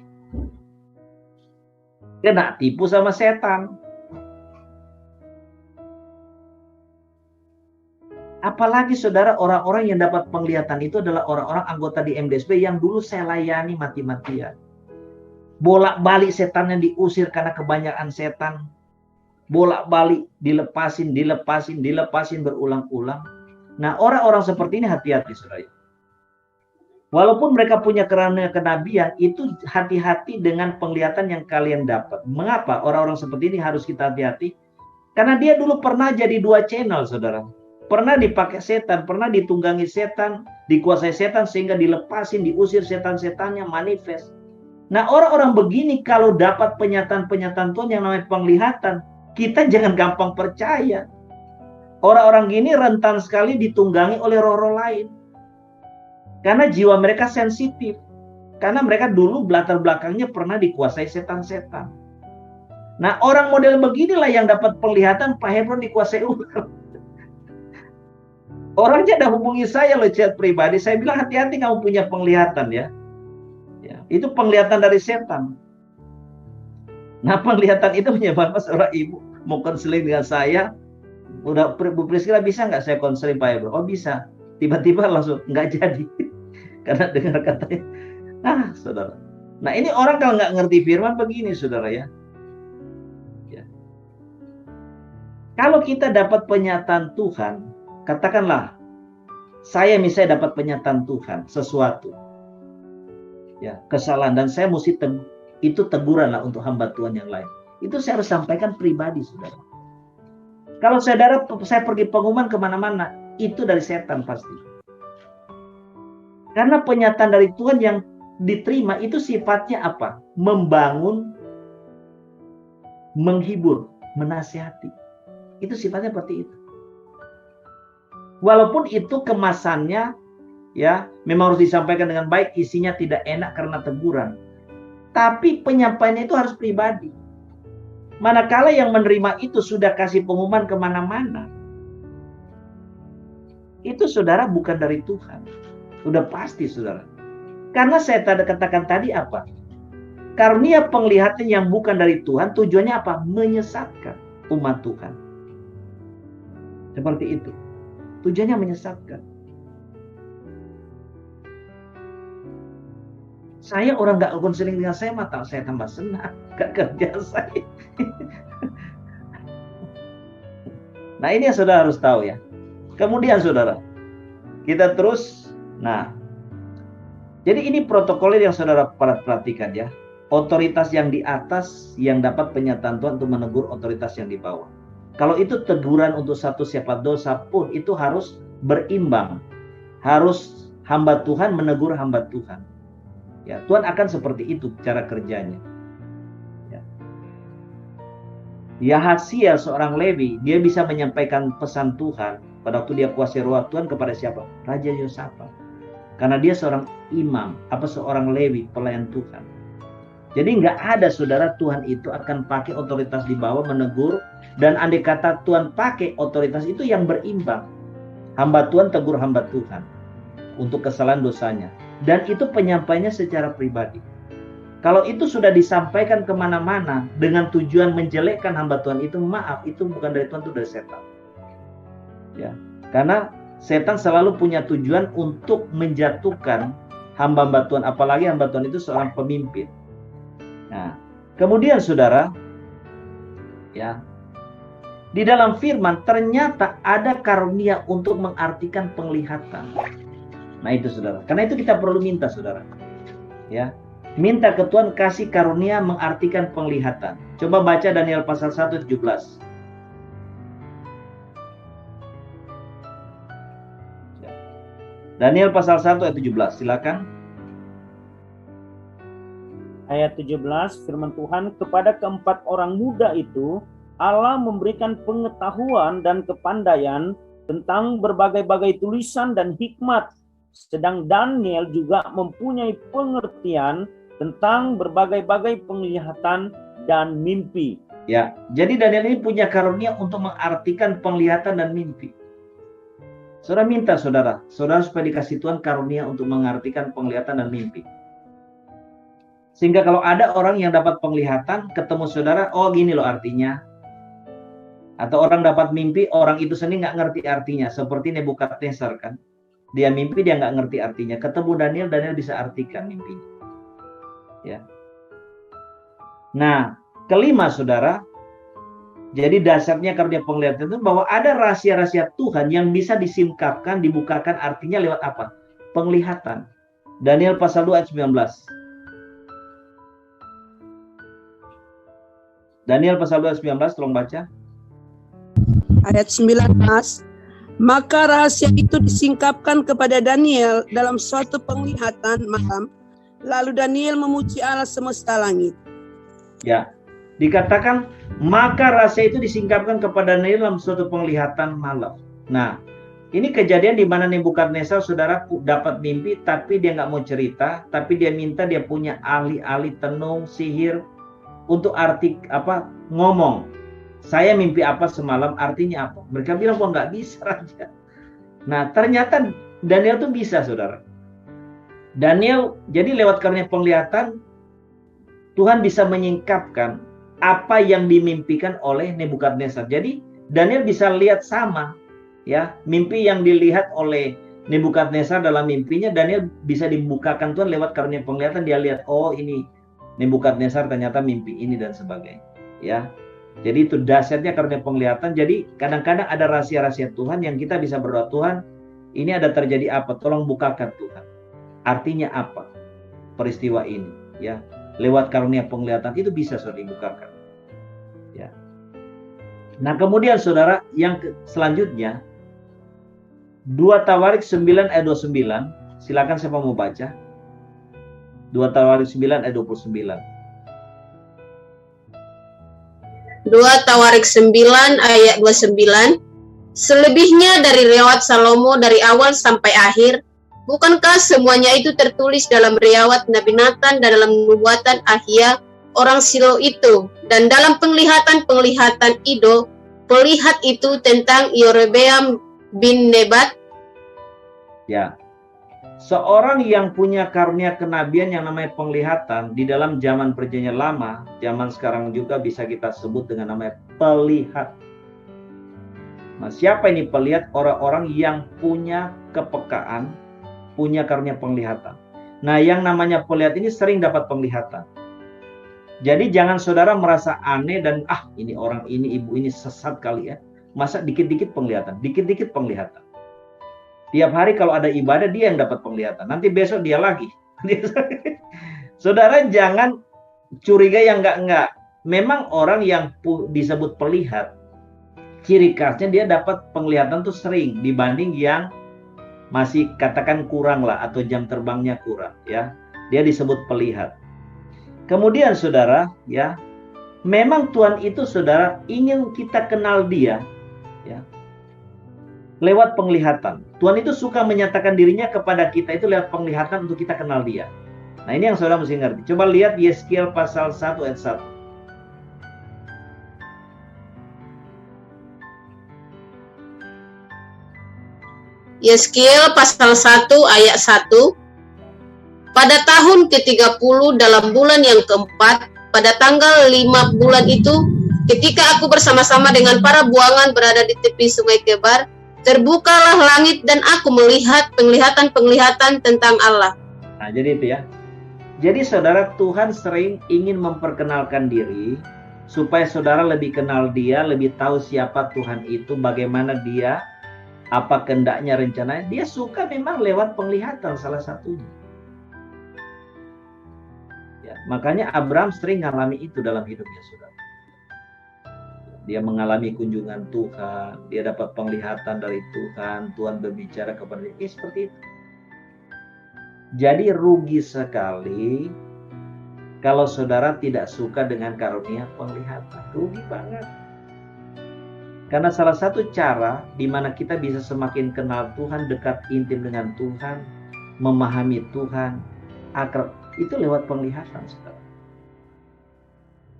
Kena tipu sama setan. Apalagi saudara, orang-orang yang dapat penglihatan itu adalah orang-orang anggota di MDSB yang dulu saya layani mati-matian. Bolak-balik setannya diusir karena kebanyakan setan. Bolak-balik dilepasin berulang-ulang. Nah, orang-orang seperti ini hati-hati saudara. Walaupun mereka punya kerana kenabian, itu hati-hati dengan penglihatan yang kalian dapat. Mengapa orang-orang seperti ini harus kita hati-hati? Karena dia dulu pernah jadi 2 channel saudara. Pernah dipakai setan, pernah ditunggangi setan, dikuasai setan sehingga dilepasin, diusir setan-setannya manifest. Nah, orang-orang begini kalau dapat penyataan-penyataan Tuhan yang namanya penglihatan, kita jangan gampang percaya. Orang-orang gini rentan sekali ditunggangi oleh roh-roh lain. Karena jiwa mereka sensitif. Karena mereka dulu latar belakangnya pernah dikuasai setan-setan. Nah, orang model beginilah yang dapat penglihatan Pak Hebron dikuasai ular. Orangnya ada hubungi saya loh chat pribadi. Saya bilang hati-hati kamu punya penglihatan ya. Itu penglihatan dari setan. Nah, penglihatan itu menyebabkan seorang ibu mau konseling dengan saya. Udah, Bu Priscilla bisa nggak saya konseling Pak Hebron? Oh bisa. Tiba-tiba langsung nggak jadi. Karena dengar katanya. Nah, saudara. Nah, ini orang kalau nggak ngerti firman begini, saudara ya. Kalau kita dapat penyataan Tuhan, katakanlah, saya misalnya dapat penyataan Tuhan, sesuatu. Ya, kesalahan dan saya mesti itu teguran lah untuk hamba Tuhan yang lain. Itu saya harus sampaikan pribadi, saudara. Kalau saya pergi pengumuman kemana-mana, itu dari setan pasti. Karena penyataan dari Tuhan yang diterima itu sifatnya apa? Membangun, menghibur, menasihati. Itu sifatnya seperti itu. Walaupun itu kemasannya ya memang harus disampaikan dengan baik, isinya tidak enak karena teguran. Tapi penyampaiannya itu harus pribadi. Manakala yang menerima itu sudah kasih pengumuman kemana-mana, itu saudara bukan dari Tuhan. Udah pasti, saudara. Karena saya katakan tadi apa? Karunia penglihatan yang bukan dari Tuhan, tujuannya apa? Menyesatkan umat Tuhan. Seperti itu. Tujuannya menyesatkan. Saya orang gak konseling dengan saya, mata saya tambah senang. Gak kerja saya. Nah, ini yang saudara harus tahu ya. Kemudian saudara, kita terus. Nah, jadi ini protokoler yang saudara perhatikan ya. Otoritas yang di atas yang dapat penyataan Tuhan untuk menegur otoritas yang di bawah. Kalau itu teguran untuk satu siapa dosa pun, itu harus berimbang. Harus hamba Tuhan menegur hamba Tuhan. Ya, Tuhan akan seperti itu cara kerjanya. Ya. Yahasiel seorang Lewi, dia bisa menyampaikan pesan Tuhan pada waktu dia kuasai roh Tuhan kepada siapa? Raja Yosafat. Karena dia seorang imam, seorang Lewi, pelayan Tuhan. Jadi nggak ada saudara Tuhan itu akan pakai otoritas di bawah menegur, dan andai kata Tuhan pakai otoritas itu yang berimbang. Hamba Tuhan tegur hamba Tuhan untuk kesalahan dosanya. Dan itu penyampaiannya secara pribadi. Kalau itu sudah disampaikan kemana-mana dengan tujuan menjelekkan hamba Tuhan itu, maaf, itu bukan dari Tuhan, itu dari setan. Ya, karena setan selalu punya tujuan untuk menjatuhkan hamba-hamba Tuhan, apalagi hamba Tuhan itu seorang pemimpin. Nah, kemudian saudara, ya, di dalam firman ternyata ada karunia untuk mengartikan penglihatan. Nah itu saudara, karena itu kita perlu minta saudara, ya, minta ke Tuhan kasih karunia mengartikan penglihatan. Coba baca Daniel pasal 1:17. Daniel pasal 1 ayat 17, silakan. Ayat 17, firman Tuhan, kepada keempat orang muda itu Allah memberikan pengetahuan dan kepandaian tentang berbagai-bagai tulisan dan hikmat. Sedang Daniel juga mempunyai pengertian tentang berbagai-bagai penglihatan dan mimpi. Ya, jadi Daniel ini punya karunia untuk mengartikan penglihatan dan mimpi. Saudara minta saudara supaya dikasih Tuhan karunia untuk mengartikan penglihatan dan mimpi. Sehingga kalau ada orang yang dapat penglihatan, ketemu saudara, oh gini loh artinya. Atau orang dapat mimpi, orang itu sendiri nggak ngerti artinya. Seperti Nebukadnezar kan. Dia mimpi, dia nggak ngerti artinya. Ketemu Daniel, Daniel bisa artikan mimpinya. Ya. Nah, kelima saudara, jadi dasarnya karunia penglihatan itu bahwa ada rahasia-rahasia Tuhan yang bisa disingkapkan, dibukakan artinya lewat apa? Penglihatan. Daniel pasal 2 ayat 19. Daniel pasal 2 ayat 19, tolong baca. Ayat 19. Maka rahasia itu disingkapkan kepada Daniel dalam suatu penglihatan malam. Lalu Daniel memuji Allah semesta langit. Ya, dikatakan maka rahasia itu disingkapkan kepada Daniel dalam suatu penglihatan malam. Nah, ini kejadian di mana Nebukadnezar saudara dapat mimpi, tapi dia nggak mau cerita, tapi dia minta dia punya ahli-ahli tenung, sihir untuk ngomong. Saya mimpi apa semalam, artinya apa? Mereka bilang, kok nggak bisa raja. Nah, ternyata Daniel tuh bisa, saudara. Daniel, jadi lewat karunia penglihatan, Tuhan bisa menyingkapkan apa yang dimimpikan oleh Nebukadnezar. Jadi, Daniel bisa lihat sama. Ya, mimpi yang dilihat oleh Nebukadnezar dalam mimpinya, Daniel bisa dibukakan Tuhan lewat karunia penglihatan. Dia lihat, oh ini Nebukadnezar ternyata mimpi ini dan sebagainya. Ya. Jadi itu dasarnya karunia penglihatan. Jadi kadang-kadang ada rahasia-rahasia Tuhan yang kita bisa berdoa, Tuhan, ini ada terjadi apa? Tolong bukakan Tuhan. Artinya apa? Peristiwa ini, ya. Lewat karunia penglihatan itu bisa saudara dibukakan. Ya. Nah, kemudian saudara yang selanjutnya 2 Tawarik 9 ayat 29. Silakan siapa mau baca? 2 Tawarik 9 ayat 29. 2 Tawarik 9 ayat 29. Selebihnya dari riwayat Salomo dari awal sampai akhir, bukankah semuanya itu tertulis dalam riwayat Nabi Nathan dan dalam nubuatan Ahia orang Silo itu, dan dalam penglihatan Ido, pelihat itu tentang Yerobeam bin Nebat? Ya. Seorang yang punya karunia kenabian yang namanya penglihatan di dalam zaman perjanjian lama, zaman sekarang juga bisa kita sebut dengan namanya pelihat. Nah, siapa ini pelihat? Orang-orang yang punya kepekaan, punya karunia penglihatan. Nah, yang namanya pelihat ini sering dapat penglihatan. Jadi jangan saudara merasa aneh dan ini orang ini, ibu ini sesat kali ya. Masa dikit-dikit penglihatan, dikit-dikit penglihatan. Tiap hari kalau ada ibadah dia yang dapat penglihatan. Nanti besok dia lagi. Saudara jangan curiga yang enggak. Memang orang yang disebut pelihat, ciri khasnya dia dapat penglihatan tuh sering dibanding yang masih katakan kurang lah atau jam terbangnya kurang ya. Dia disebut pelihat. Kemudian saudara ya, memang Tuhan itu saudara ingin kita kenal dia ya. Lewat penglihatan. Tuhan itu suka menyatakan dirinya kepada kita itu lewat penglihatan untuk kita kenal dia. Nah, ini yang saudara mesti ngerti. Coba lihat Yeskiel pasal 1 ayat 1. Yeskiel pasal 1 ayat 1. Pada tahun ke-30 dalam bulan yang keempat, pada tanggal 5 bulan itu, ketika aku bersama-sama dengan para buangan berada di tepi sungai Kebar, terbukalah langit dan aku melihat penglihatan-penglihatan tentang Allah. Nah, jadi itu ya. Jadi saudara, Tuhan sering ingin memperkenalkan diri supaya saudara lebih kenal dia, lebih tahu siapa Tuhan itu, bagaimana dia, apa kehendaknya, rencananya. Dia suka memang lewat penglihatan salah satunya. Ya, makanya Abraham sering mengalami itu dalam hidupnya, saudara. Dia mengalami kunjungan Tuhan, dia dapat penglihatan dari Tuhan, Tuhan berbicara kepada dia, seperti itu. Jadi rugi sekali kalau saudara tidak suka dengan karunia penglihatan, rugi banget. Karena salah satu cara di mana kita bisa semakin kenal Tuhan, dekat intim dengan Tuhan, memahami Tuhan, akrab, itu lewat penglihatan, saudara.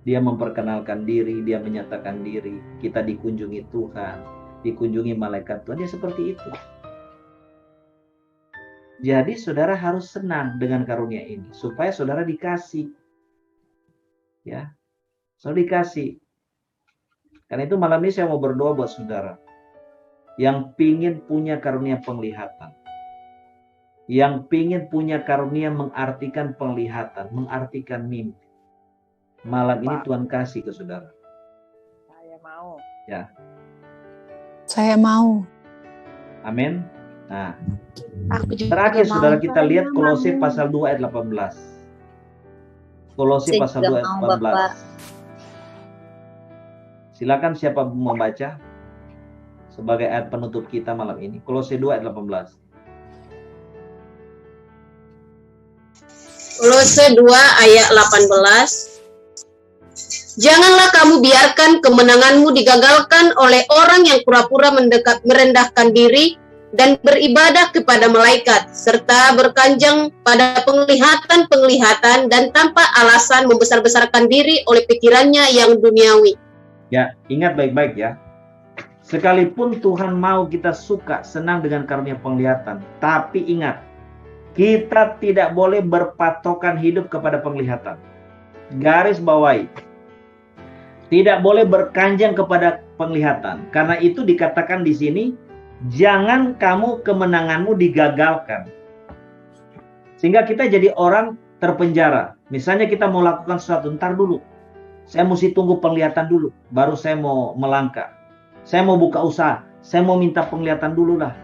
Dia memperkenalkan diri, dia menyatakan diri, kita dikunjungi Tuhan, dikunjungi malaikat Tuhan, dia seperti itu. Jadi saudara harus senang dengan karunia ini, supaya saudara dikasih. Ya, saudara dikasih. Karena itu malam ini saya mau berdoa buat saudara, yang pingin punya karunia penglihatan, yang pingin punya karunia mengartikan penglihatan, mengartikan mimpi. Malam ini Tuhan kasih ke saudara. Saya mau. Ya. Saya mau. Amin. Nah, terakhir saudara kita lihat Kolose pasal 2 ayat 18. Kolose pasal 2 ayat 18. Silakan siapa mau membaca sebagai ayat penutup kita malam ini. Kolose 2 ayat 18. Kolose 2 ayat 18. Janganlah kamu biarkan kemenanganmu digagalkan oleh orang yang pura-pura merendahkan diri dan beribadah kepada malaikat, serta berkanjang pada penglihatan-penglihatan dan tanpa alasan membesar-besarkan diri oleh pikirannya yang duniawi. Ya, ingat baik-baik ya. Sekalipun Tuhan mau kita suka, senang dengan karunia penglihatan, tapi ingat, kita tidak boleh berpatokan hidup kepada penglihatan. Garis bawahi. Tidak boleh berkanjang kepada penglihatan. Karena itu dikatakan di sini, jangan kamu kemenanganmu digagalkan. Sehingga kita jadi orang terpenjara. Misalnya kita mau lakukan sesuatu, ntar dulu. Saya mesti tunggu penglihatan dulu, baru saya mau melangkah. Saya mau buka usaha, saya mau minta penglihatan dulu lah.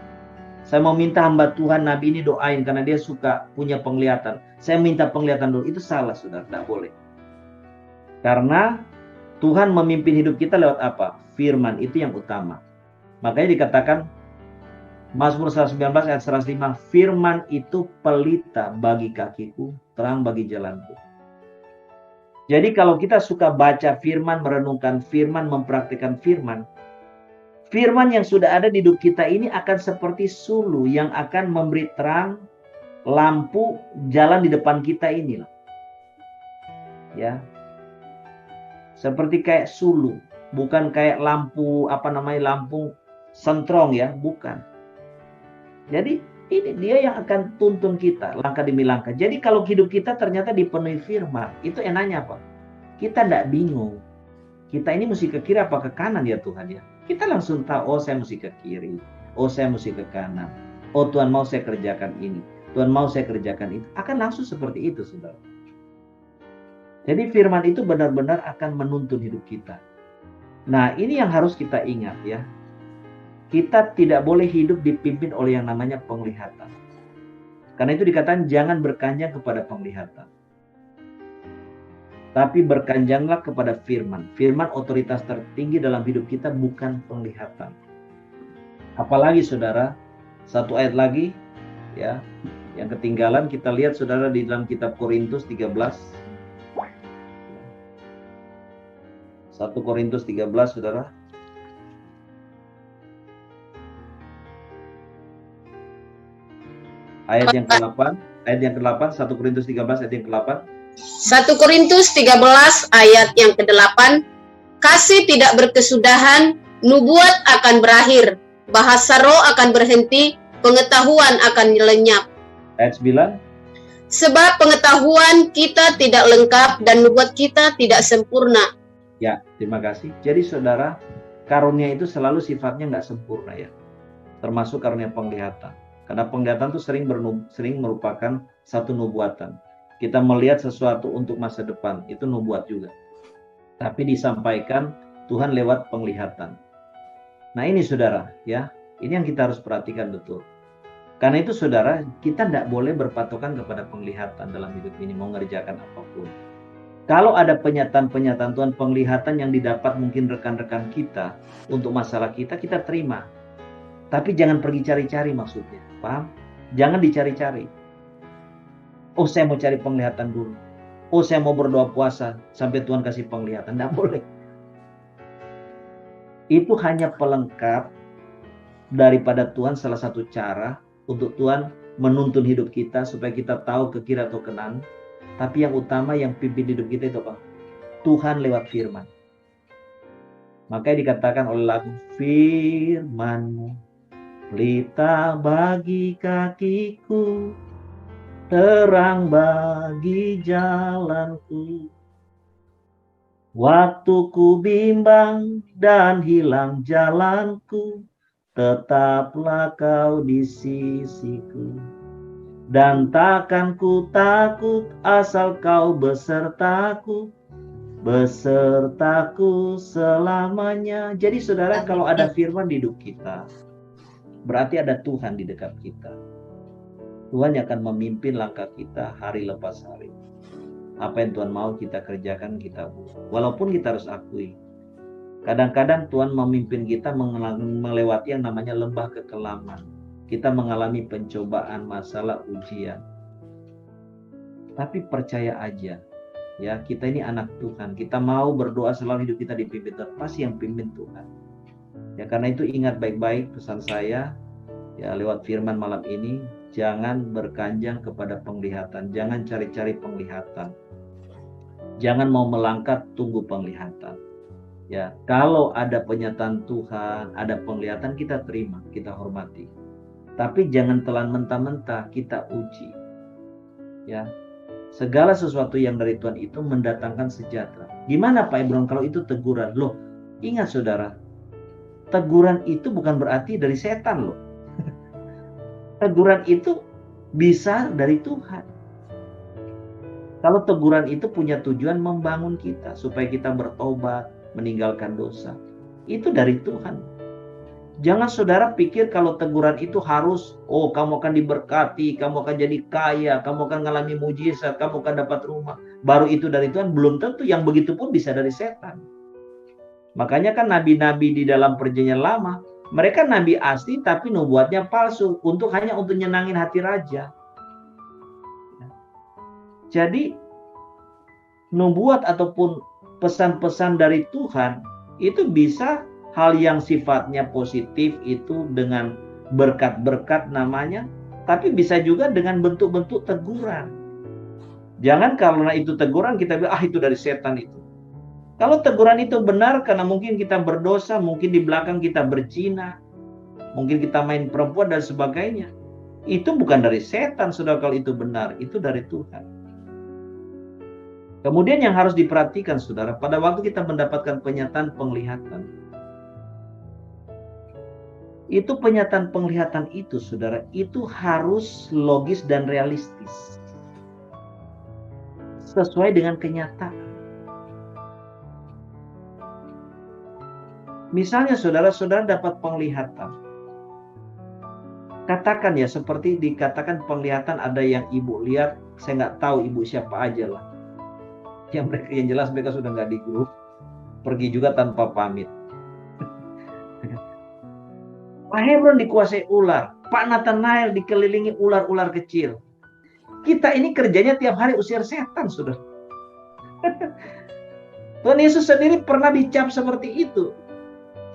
Saya mau minta hamba Tuhan, Nabi ini doain karena dia suka punya penglihatan. Saya minta penglihatan dulu, itu salah saudara, tidak boleh. Karena Tuhan memimpin hidup kita lewat apa? Firman, itu yang utama. Makanya dikatakan Mazmur 119 ayat 105, firman itu pelita bagi kakiku, terang bagi jalanku. Jadi kalau kita suka baca firman, merenungkan firman, mempraktikkan firman, firman yang sudah ada di hidup kita ini akan seperti sulu yang akan memberi terang, lampu jalan di depan kita ini. Ya. Seperti kayak sulu, bukan kayak lampu lampu sentrong ya, bukan. Jadi Ini dia yang akan tuntun kita langkah demi langkah. Jadi kalau hidup kita ternyata dipenuhi firman, itu enaknya apa? Kita tidak bingung. Kita ini mesti ke kiri apa ke kanan ya Tuhan ya? Kita langsung tahu, oh saya mesti ke kiri, oh saya mesti ke kanan. Oh Tuhan mau saya kerjakan ini, Tuhan mau saya kerjakan itu. Akan langsung seperti itu saudara. Jadi firman itu benar-benar akan menuntun hidup kita. Nah ini yang harus kita ingat ya. Kita tidak boleh hidup dipimpin oleh yang namanya penglihatan. Karena itu dikatakan jangan berkanjang kepada penglihatan. Tapi berkanjanglah kepada firman. Firman otoritas tertinggi dalam hidup kita bukan penglihatan. Apalagi saudara, satu ayat lagi ya, yang ketinggalan kita lihat saudara di dalam kitab Korintus 13. 1 Korintus 13 saudara. Ayat yang ke-8, 1 Korintus 13 ayat yang ke-8. 1 Korintus 13 ayat yang ke-8. Kasih tidak berkesudahan, nubuat akan berakhir, bahasa roh akan berhenti, pengetahuan akan lenyap. Ayat 9. Sebab pengetahuan kita tidak lengkap dan nubuat kita tidak sempurna. Ya, terima kasih. Jadi saudara, karunia itu selalu sifatnya nggak sempurna ya. Termasuk karunia penglihatan. Karena penglihatan itu sering merupakan satu nubuatan. Kita melihat sesuatu untuk masa depan, itu nubuat juga. Tapi disampaikan Tuhan lewat penglihatan. Nah ini saudara, ya, ini yang kita harus perhatikan betul. Karena itu saudara, kita tidak boleh berpatokan kepada penglihatan dalam hidup ini, mau ngerjakan apapun. Kalau ada penyataan-penyataan Tuhan, penglihatan yang didapat mungkin rekan-rekan kita untuk masalah kita, kita terima. Tapi jangan pergi cari-cari maksudnya, paham? Jangan dicari-cari. Oh saya mau cari penglihatan dulu. Oh saya mau berdoa puasa sampai Tuhan kasih penglihatan. Tidak boleh. Itu hanya pelengkap daripada Tuhan, salah satu cara untuk Tuhan menuntun hidup kita supaya kita tahu ke kiri atau ke kanan. Tapi yang utama yang pimpin hidup kita itu apa? Tuhan lewat firman. Makanya dikatakan oleh lagu, firman-Mu pelita bagi kakiku, terang bagi jalanku. Waktu ku bimbang dan hilang jalanku, tetaplah Kau di sisiku. Dan takkan ku takut asal Kau besertaku, besertaku selamanya. Jadi saudara, kalau ada firman di hidup kita, berarti ada Tuhan di dekat kita. Tuhan yang akan memimpin langkah kita hari lepas hari. Apa yang Tuhan mau kita kerjakan, kita buat. Walaupun kita harus akui, kadang-kadang Tuhan memimpin kita melewati yang namanya lembah kekelaman. Kita mengalami pencobaan, masalah, ujian. Tapi percaya aja, ya, kita ini anak Tuhan. Kita mau berdoa selalu hidup kita dipimpin Tuhan. Pasti yang pimpin Tuhan. Ya, karena itu ingat baik-baik pesan saya ya lewat firman malam ini, jangan berkanjang kepada penglihatan, jangan cari-cari penglihatan. Jangan mau melangkah tunggu penglihatan. Ya, kalau ada penyataan Tuhan, ada penglihatan, kita terima, kita hormati. Tapi jangan telan mentah-mentah, kita uji. Ya. Segala sesuatu yang dari Tuhan itu mendatangkan sejahtera. Gimana Pak Ebron kalau itu teguran? Loh, ingat saudara, teguran itu bukan berarti dari setan loh. Teguran itu bisa dari Tuhan. Kalau teguran itu punya tujuan membangun kita supaya kita bertobat, meninggalkan dosa, itu dari Tuhan. Jangan saudara pikir kalau teguran itu harus, oh kamu akan diberkati, kamu akan jadi kaya, kamu akan mengalami mujizat, kamu akan dapat rumah. Baru itu dari Tuhan, belum tentu. Yang begitu pun bisa dari setan. Makanya kan nabi-nabi di dalam perjanjian lama, mereka nabi asli tapi nubuatnya palsu, hanya untuk nyenangin hati raja. Jadi nubuat ataupun pesan-pesan dari Tuhan itu bisa hal yang sifatnya positif itu dengan berkat-berkat namanya, tapi bisa juga dengan bentuk-bentuk teguran. Jangan karena itu teguran kita bilang, itu dari setan itu. Kalau teguran itu benar karena mungkin kita berdosa, mungkin di belakang kita berzina, mungkin kita main perempuan dan sebagainya. Itu bukan dari setan, saudara, kalau itu benar. Itu dari Tuhan. Kemudian yang harus diperhatikan, saudara, pada waktu kita mendapatkan penyataan penglihatan, itu penyataan penglihatan itu, saudara, itu harus logis dan realistis. Sesuai dengan kenyataan. Misalnya saudara-saudara dapat penglihatan. Katakan ya, seperti dikatakan penglihatan ada yang ibu lihat, saya nggak tahu ibu siapa aja lah. Yang jelas mereka sudah nggak di grup, pergi juga tanpa pamit. Pak Hebron dikuasai ular, Pak Nathanael dikelilingi ular-ular kecil. Kita ini kerjanya tiap hari usir setan, saudara. Tuhan Yesus sendiri pernah dicap seperti itu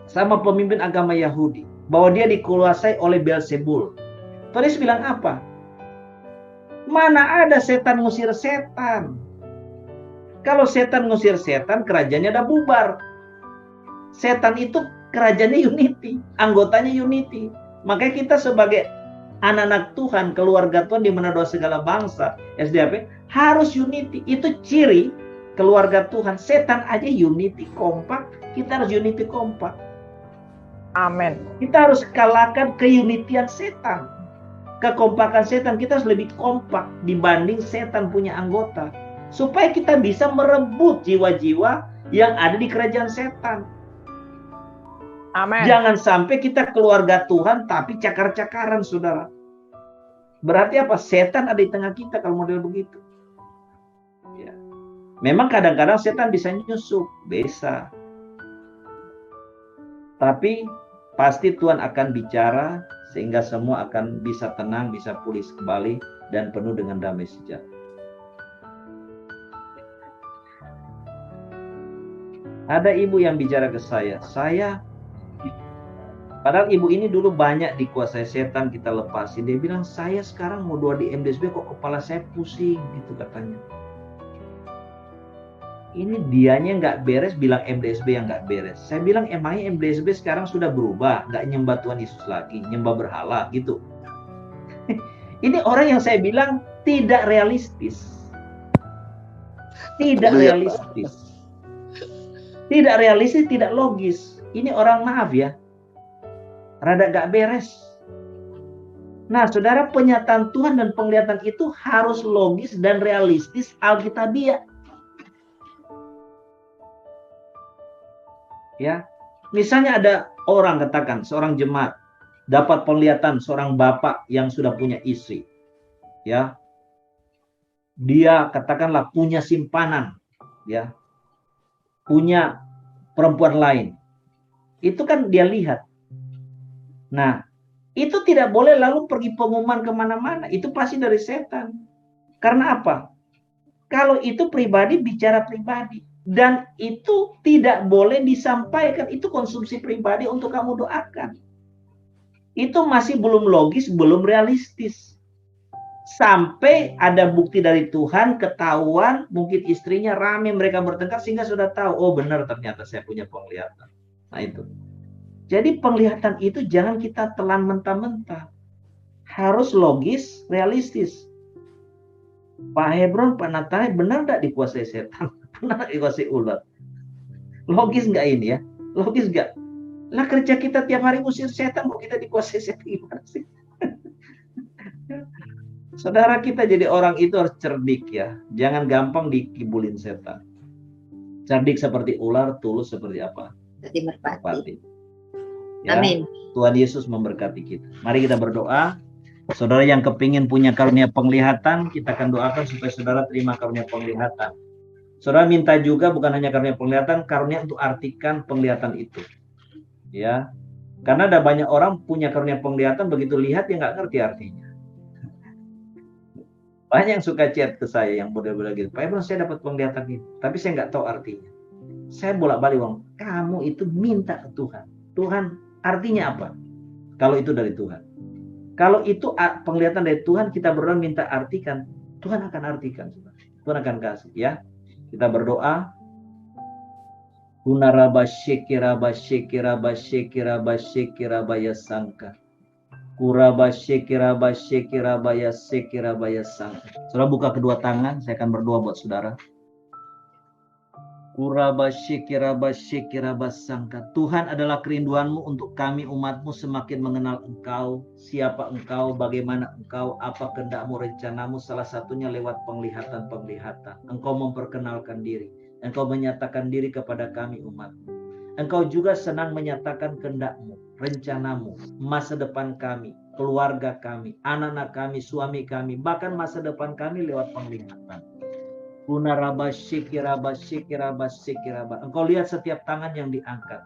sama pemimpin agama Yahudi, bahwa dia dikuasai oleh Beelzebul. Tuhan Yesus bilang apa? Mana ada setan ngusir setan? Kalau setan ngusir setan, kerajaannya udah bubar. Setan itu kerajaannya unity, anggotanya unity. Makanya kita sebagai anak-anak Tuhan, keluarga Tuhan di mana doa segala bangsa, SDAP, harus unity. Itu ciri keluarga Tuhan. Setan aja unity, kompak. Kita harus unity, kompak. Amin. Kita harus kalahkan keunitian setan. Kekompakan setan, kita harus lebih kompak dibanding setan punya anggota. Supaya kita bisa merebut jiwa-jiwa yang ada di kerajaan setan. Amin. Jangan sampai kita keluarga Tuhan tapi cakar-cakaran, saudara. Berarti apa? Setan ada di tengah kita kalau model begitu. Ya. Memang kadang-kadang setan bisa nyusup, bisa. Tapi pasti Tuhan akan bicara sehingga semua akan bisa tenang, bisa pulih kembali dan penuh dengan damai sejahtera. Ada ibu yang bicara ke saya, padahal ibu ini dulu banyak dikuasai setan, kita lepasin. Dia bilang, saya sekarang mau doa di MDSB kok kepala saya pusing, gitu katanya. Ini dianya nggak beres, bilang MDSB yang nggak beres. Saya bilang, emangnya MDSB sekarang sudah berubah, nggak nyembah Tuhan Yesus lagi, nyembah berhala, gitu. Ini orang yang saya bilang tidak realistis. Tidak realistis. Tidak realistis, tidak logis. Ini orang, maaf ya, rada gak beres. Nah, saudara, penyataan Tuhan dan penglihatan itu harus logis dan realistis, alkitabiah. Ya, misalnya ada orang, katakan seorang jemaat dapat penglihatan seorang bapak yang sudah punya istri. Ya. Dia katakanlah punya simpanan, ya. Punya perempuan lain. Itu kan dia lihat. Nah, itu tidak boleh lalu pergi pengumuman kemana-mana. Itu pasti dari setan. Karena apa? Kalau itu pribadi, bicara pribadi. Dan itu tidak boleh disampaikan. Itu konsumsi pribadi untuk kamu doakan. Itu masih belum logis, belum realistis. Sampai ada bukti dari Tuhan, ketahuan, mungkin istrinya rame, mereka bertengkar, sehingga sudah tahu, oh benar ternyata saya punya penglihatan. Nah itu. Jadi penglihatan itu jangan kita telan mentah-mentah. Harus logis, realistis. Pak Hebron, Pak Nathanael, benar nggak dikuasai setan? Benar dikuasai ular? Logis nggak ini ya? Logis nggak? Lah kerja kita tiap hari usir setan, mau kita dikuasai setan gimana sih? Saudara, kita jadi orang itu harus cerdik ya. Jangan gampang dikibulin setan. Cerdik seperti ular, tulus seperti apa? Seperti merpati. Ya, Amin. Tuhan Yesus memberkati kita. Mari kita berdoa. Saudara yang kepingin punya karunia penglihatan, kita akan doakan supaya saudara terima karunia penglihatan. Saudara minta juga bukan hanya karunia penglihatan, karunia untuk artikan penglihatan itu. Ya, karena ada banyak orang punya karunia penglihatan, begitu lihat dia nggak ngerti artinya. Banyak yang suka chat ke saya yang model-model gitu. Pak Hebron, saya dapat penglihatan ini, tapi saya nggak tahu artinya. Saya bolak-balik, kamu itu minta ke Tuhan. Tuhan, artinya apa? Kalau itu dari Tuhan. Kalau itu penglihatan dari Tuhan, kita berdoa minta artikan. Tuhan akan artikan. Tuhan akan kasih ya. Kita berdoa. Hunaraba shekiraba shekiraba shekiraba shekiraba yasangka. Kuraba syekiraba syekiraba ya sekiraba ya sangka. Saudara buka kedua tangan, saya akan berdoa buat saudara. Kuraba syekiraba syekiraba sangka. Tuhan adalah kerinduanmu untuk kami umatmu semakin mengenal Engkau, siapa Engkau, bagaimana Engkau, apa kehendakmu, rencanamu, salah satunya lewat penglihatan-penglihatan. Engkau memperkenalkan diri, Engkau menyatakan diri kepada kami umatmu. Engkau juga senang menyatakan kehendak-Mu, rencanamu, masa depan kami, keluarga kami, anak-anak kami, suami kami, bahkan masa depan kami lewat penglihatan. Kunaraba syikiraba syikiraba syikiraba. Engkau lihat setiap tangan yang diangkat.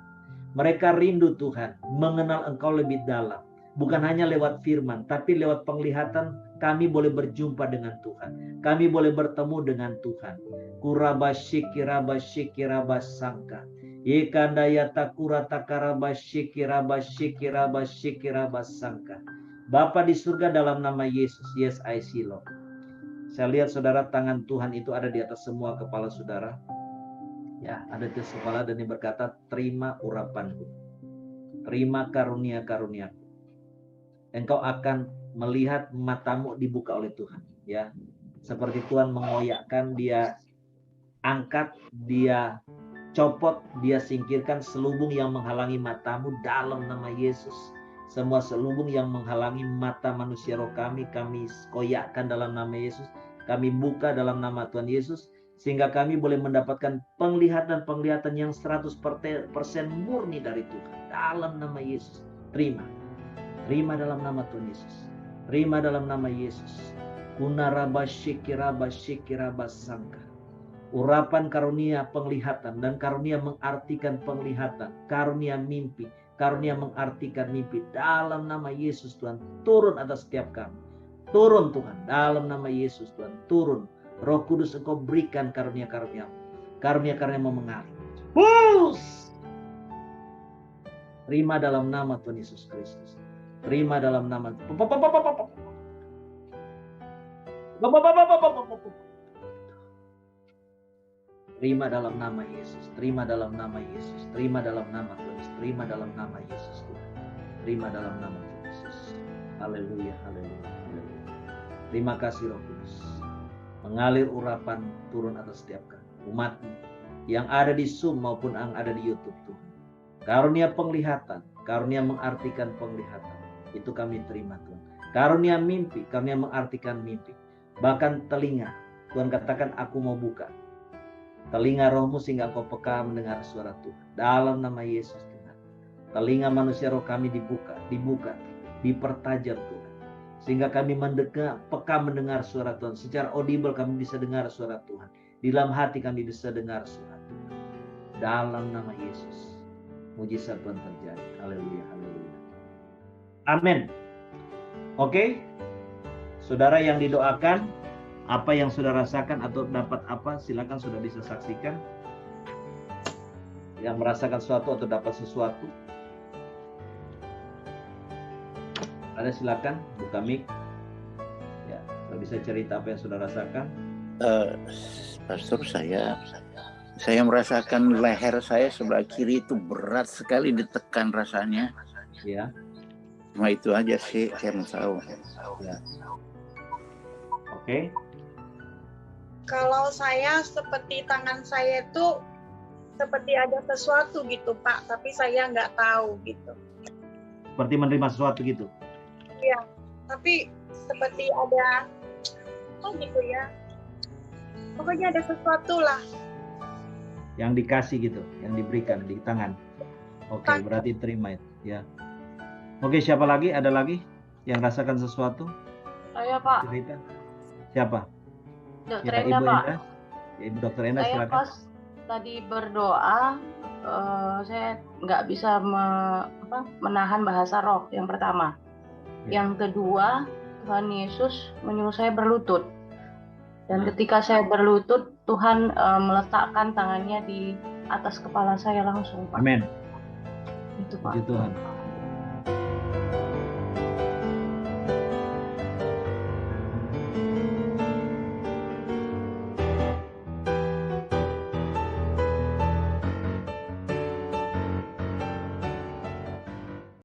Mereka rindu Tuhan, mengenal Engkau lebih dalam. Bukan hanya lewat firman, tapi lewat penglihatan kami boleh berjumpa dengan Tuhan. Kami boleh bertemu dengan Tuhan. Kuraba syikiraba syikiraba sangka. Ikanda yata kurata karaba syikiraba syikiraba syikiraba sangka. Bapa di surga, dalam nama Yesus, yes I see Lord. Saya lihat saudara, tangan Tuhan itu ada di atas semua kepala saudara. Ya, ada di atas kepala, dan dia berkata, terima urapanku. Terima karunia-karuniaku. Engkau akan melihat matamu dibuka oleh Tuhan. Ya, seperti Tuhan mengoyakkan, dia angkat, dia copot, dia singkirkan selubung yang menghalangi matamu dalam nama Yesus. Semua selubung yang menghalangi mata manusia roh kami koyakkan dalam nama Yesus. Kami buka dalam nama Tuhan Yesus, sehingga kami boleh mendapatkan penglihatan-penglihatan yang 100% murni dari Tuhan. Dalam nama Yesus, terima. Terima dalam nama Tuhan Yesus. Terima dalam nama Yesus. Kunaraba syikiraba syikiraba sangka. Urapan karunia penglihatan dan karunia mengartikan penglihatan, karunia mimpi, karunia mengartikan mimpi dalam nama Yesus. Tuhan, turun atas setiap kami. Turun Tuhan, dalam nama Yesus Tuhan, turun. Roh Kudus, Engkau berikan karunia-karunia, karunia-karunia mengalir. Bus! Terima dalam nama Tuhan Yesus Kristus. Terima dalam nama terima dalam nama Yesus, terima dalam nama Yesus, terima dalam nama Tuhan, terima dalam nama Yesus Tuhan, terima dalam nama Tuhan Yesus. Haleluya, haleluya, haleluya. Terima kasih Roh Kudus, mengalir urapan turun atas setiap kami, umat-Mu yang ada di Zoom maupun yang ada di YouTube Tuhan. Karunia penglihatan, karunia mengartikan penglihatan, itu kami terima Tuhan. Karunia mimpi, karunia mengartikan mimpi, bahkan telinga. Tuhan katakan, aku mau buka telinga rohmu sehingga engkau peka mendengar suara Tuhan. Dalam nama Yesus Tuhan. Telinga manusia roh kami dibuka, dipertajam Tuhan. Sehingga kami peka mendengar suara Tuhan. Secara audible kami bisa dengar suara Tuhan. Di dalam hati kami bisa dengar suara Tuhan. Dalam nama Yesus. Mujizat Tuhan terjadi. Haleluya, haleluya. Amin. Oke. Saudara yang didoakan, apa yang sudah rasakan atau dapat apa, silakan sudah bisa saksikan. Yang merasakan sesuatu atau dapat sesuatu, ada silakan buka mic. Ya, sudah bisa cerita apa yang sudah rasakan. Pastor, saya merasakan leher saya sebelah kiri itu berat sekali, ditekan rasanya. Ya. Cuma itu aja sih saya mau tahu. Ya. Oke. Kalau saya seperti tangan saya itu seperti ada sesuatu gitu Pak, tapi saya nggak tahu gitu. Seperti menerima sesuatu gitu? Iya, tapi seperti ada gitu ya. Pokoknya ada sesuatu lah. Yang dikasih gitu, yang diberikan di tangan. Oke, berarti terima itu. Ya. Oke, siapa lagi? Ada lagi yang rasakan sesuatu? Saya Pak. Cerita. Siapa? Dokter ya, Enda Ibu Pak. Enda. Ya, Ibu Dokter Enda, Saya silakan. pas tadi berdoa, saya nggak bisa menahan bahasa roh yang pertama. Ya. Yang kedua, Tuhan Yesus menyuruh saya berlutut. Dan ketika saya berlutut, Tuhan meletakkan tangannya di atas kepala saya langsung Pak. Amin. Itu Pak. Puji Tuhan.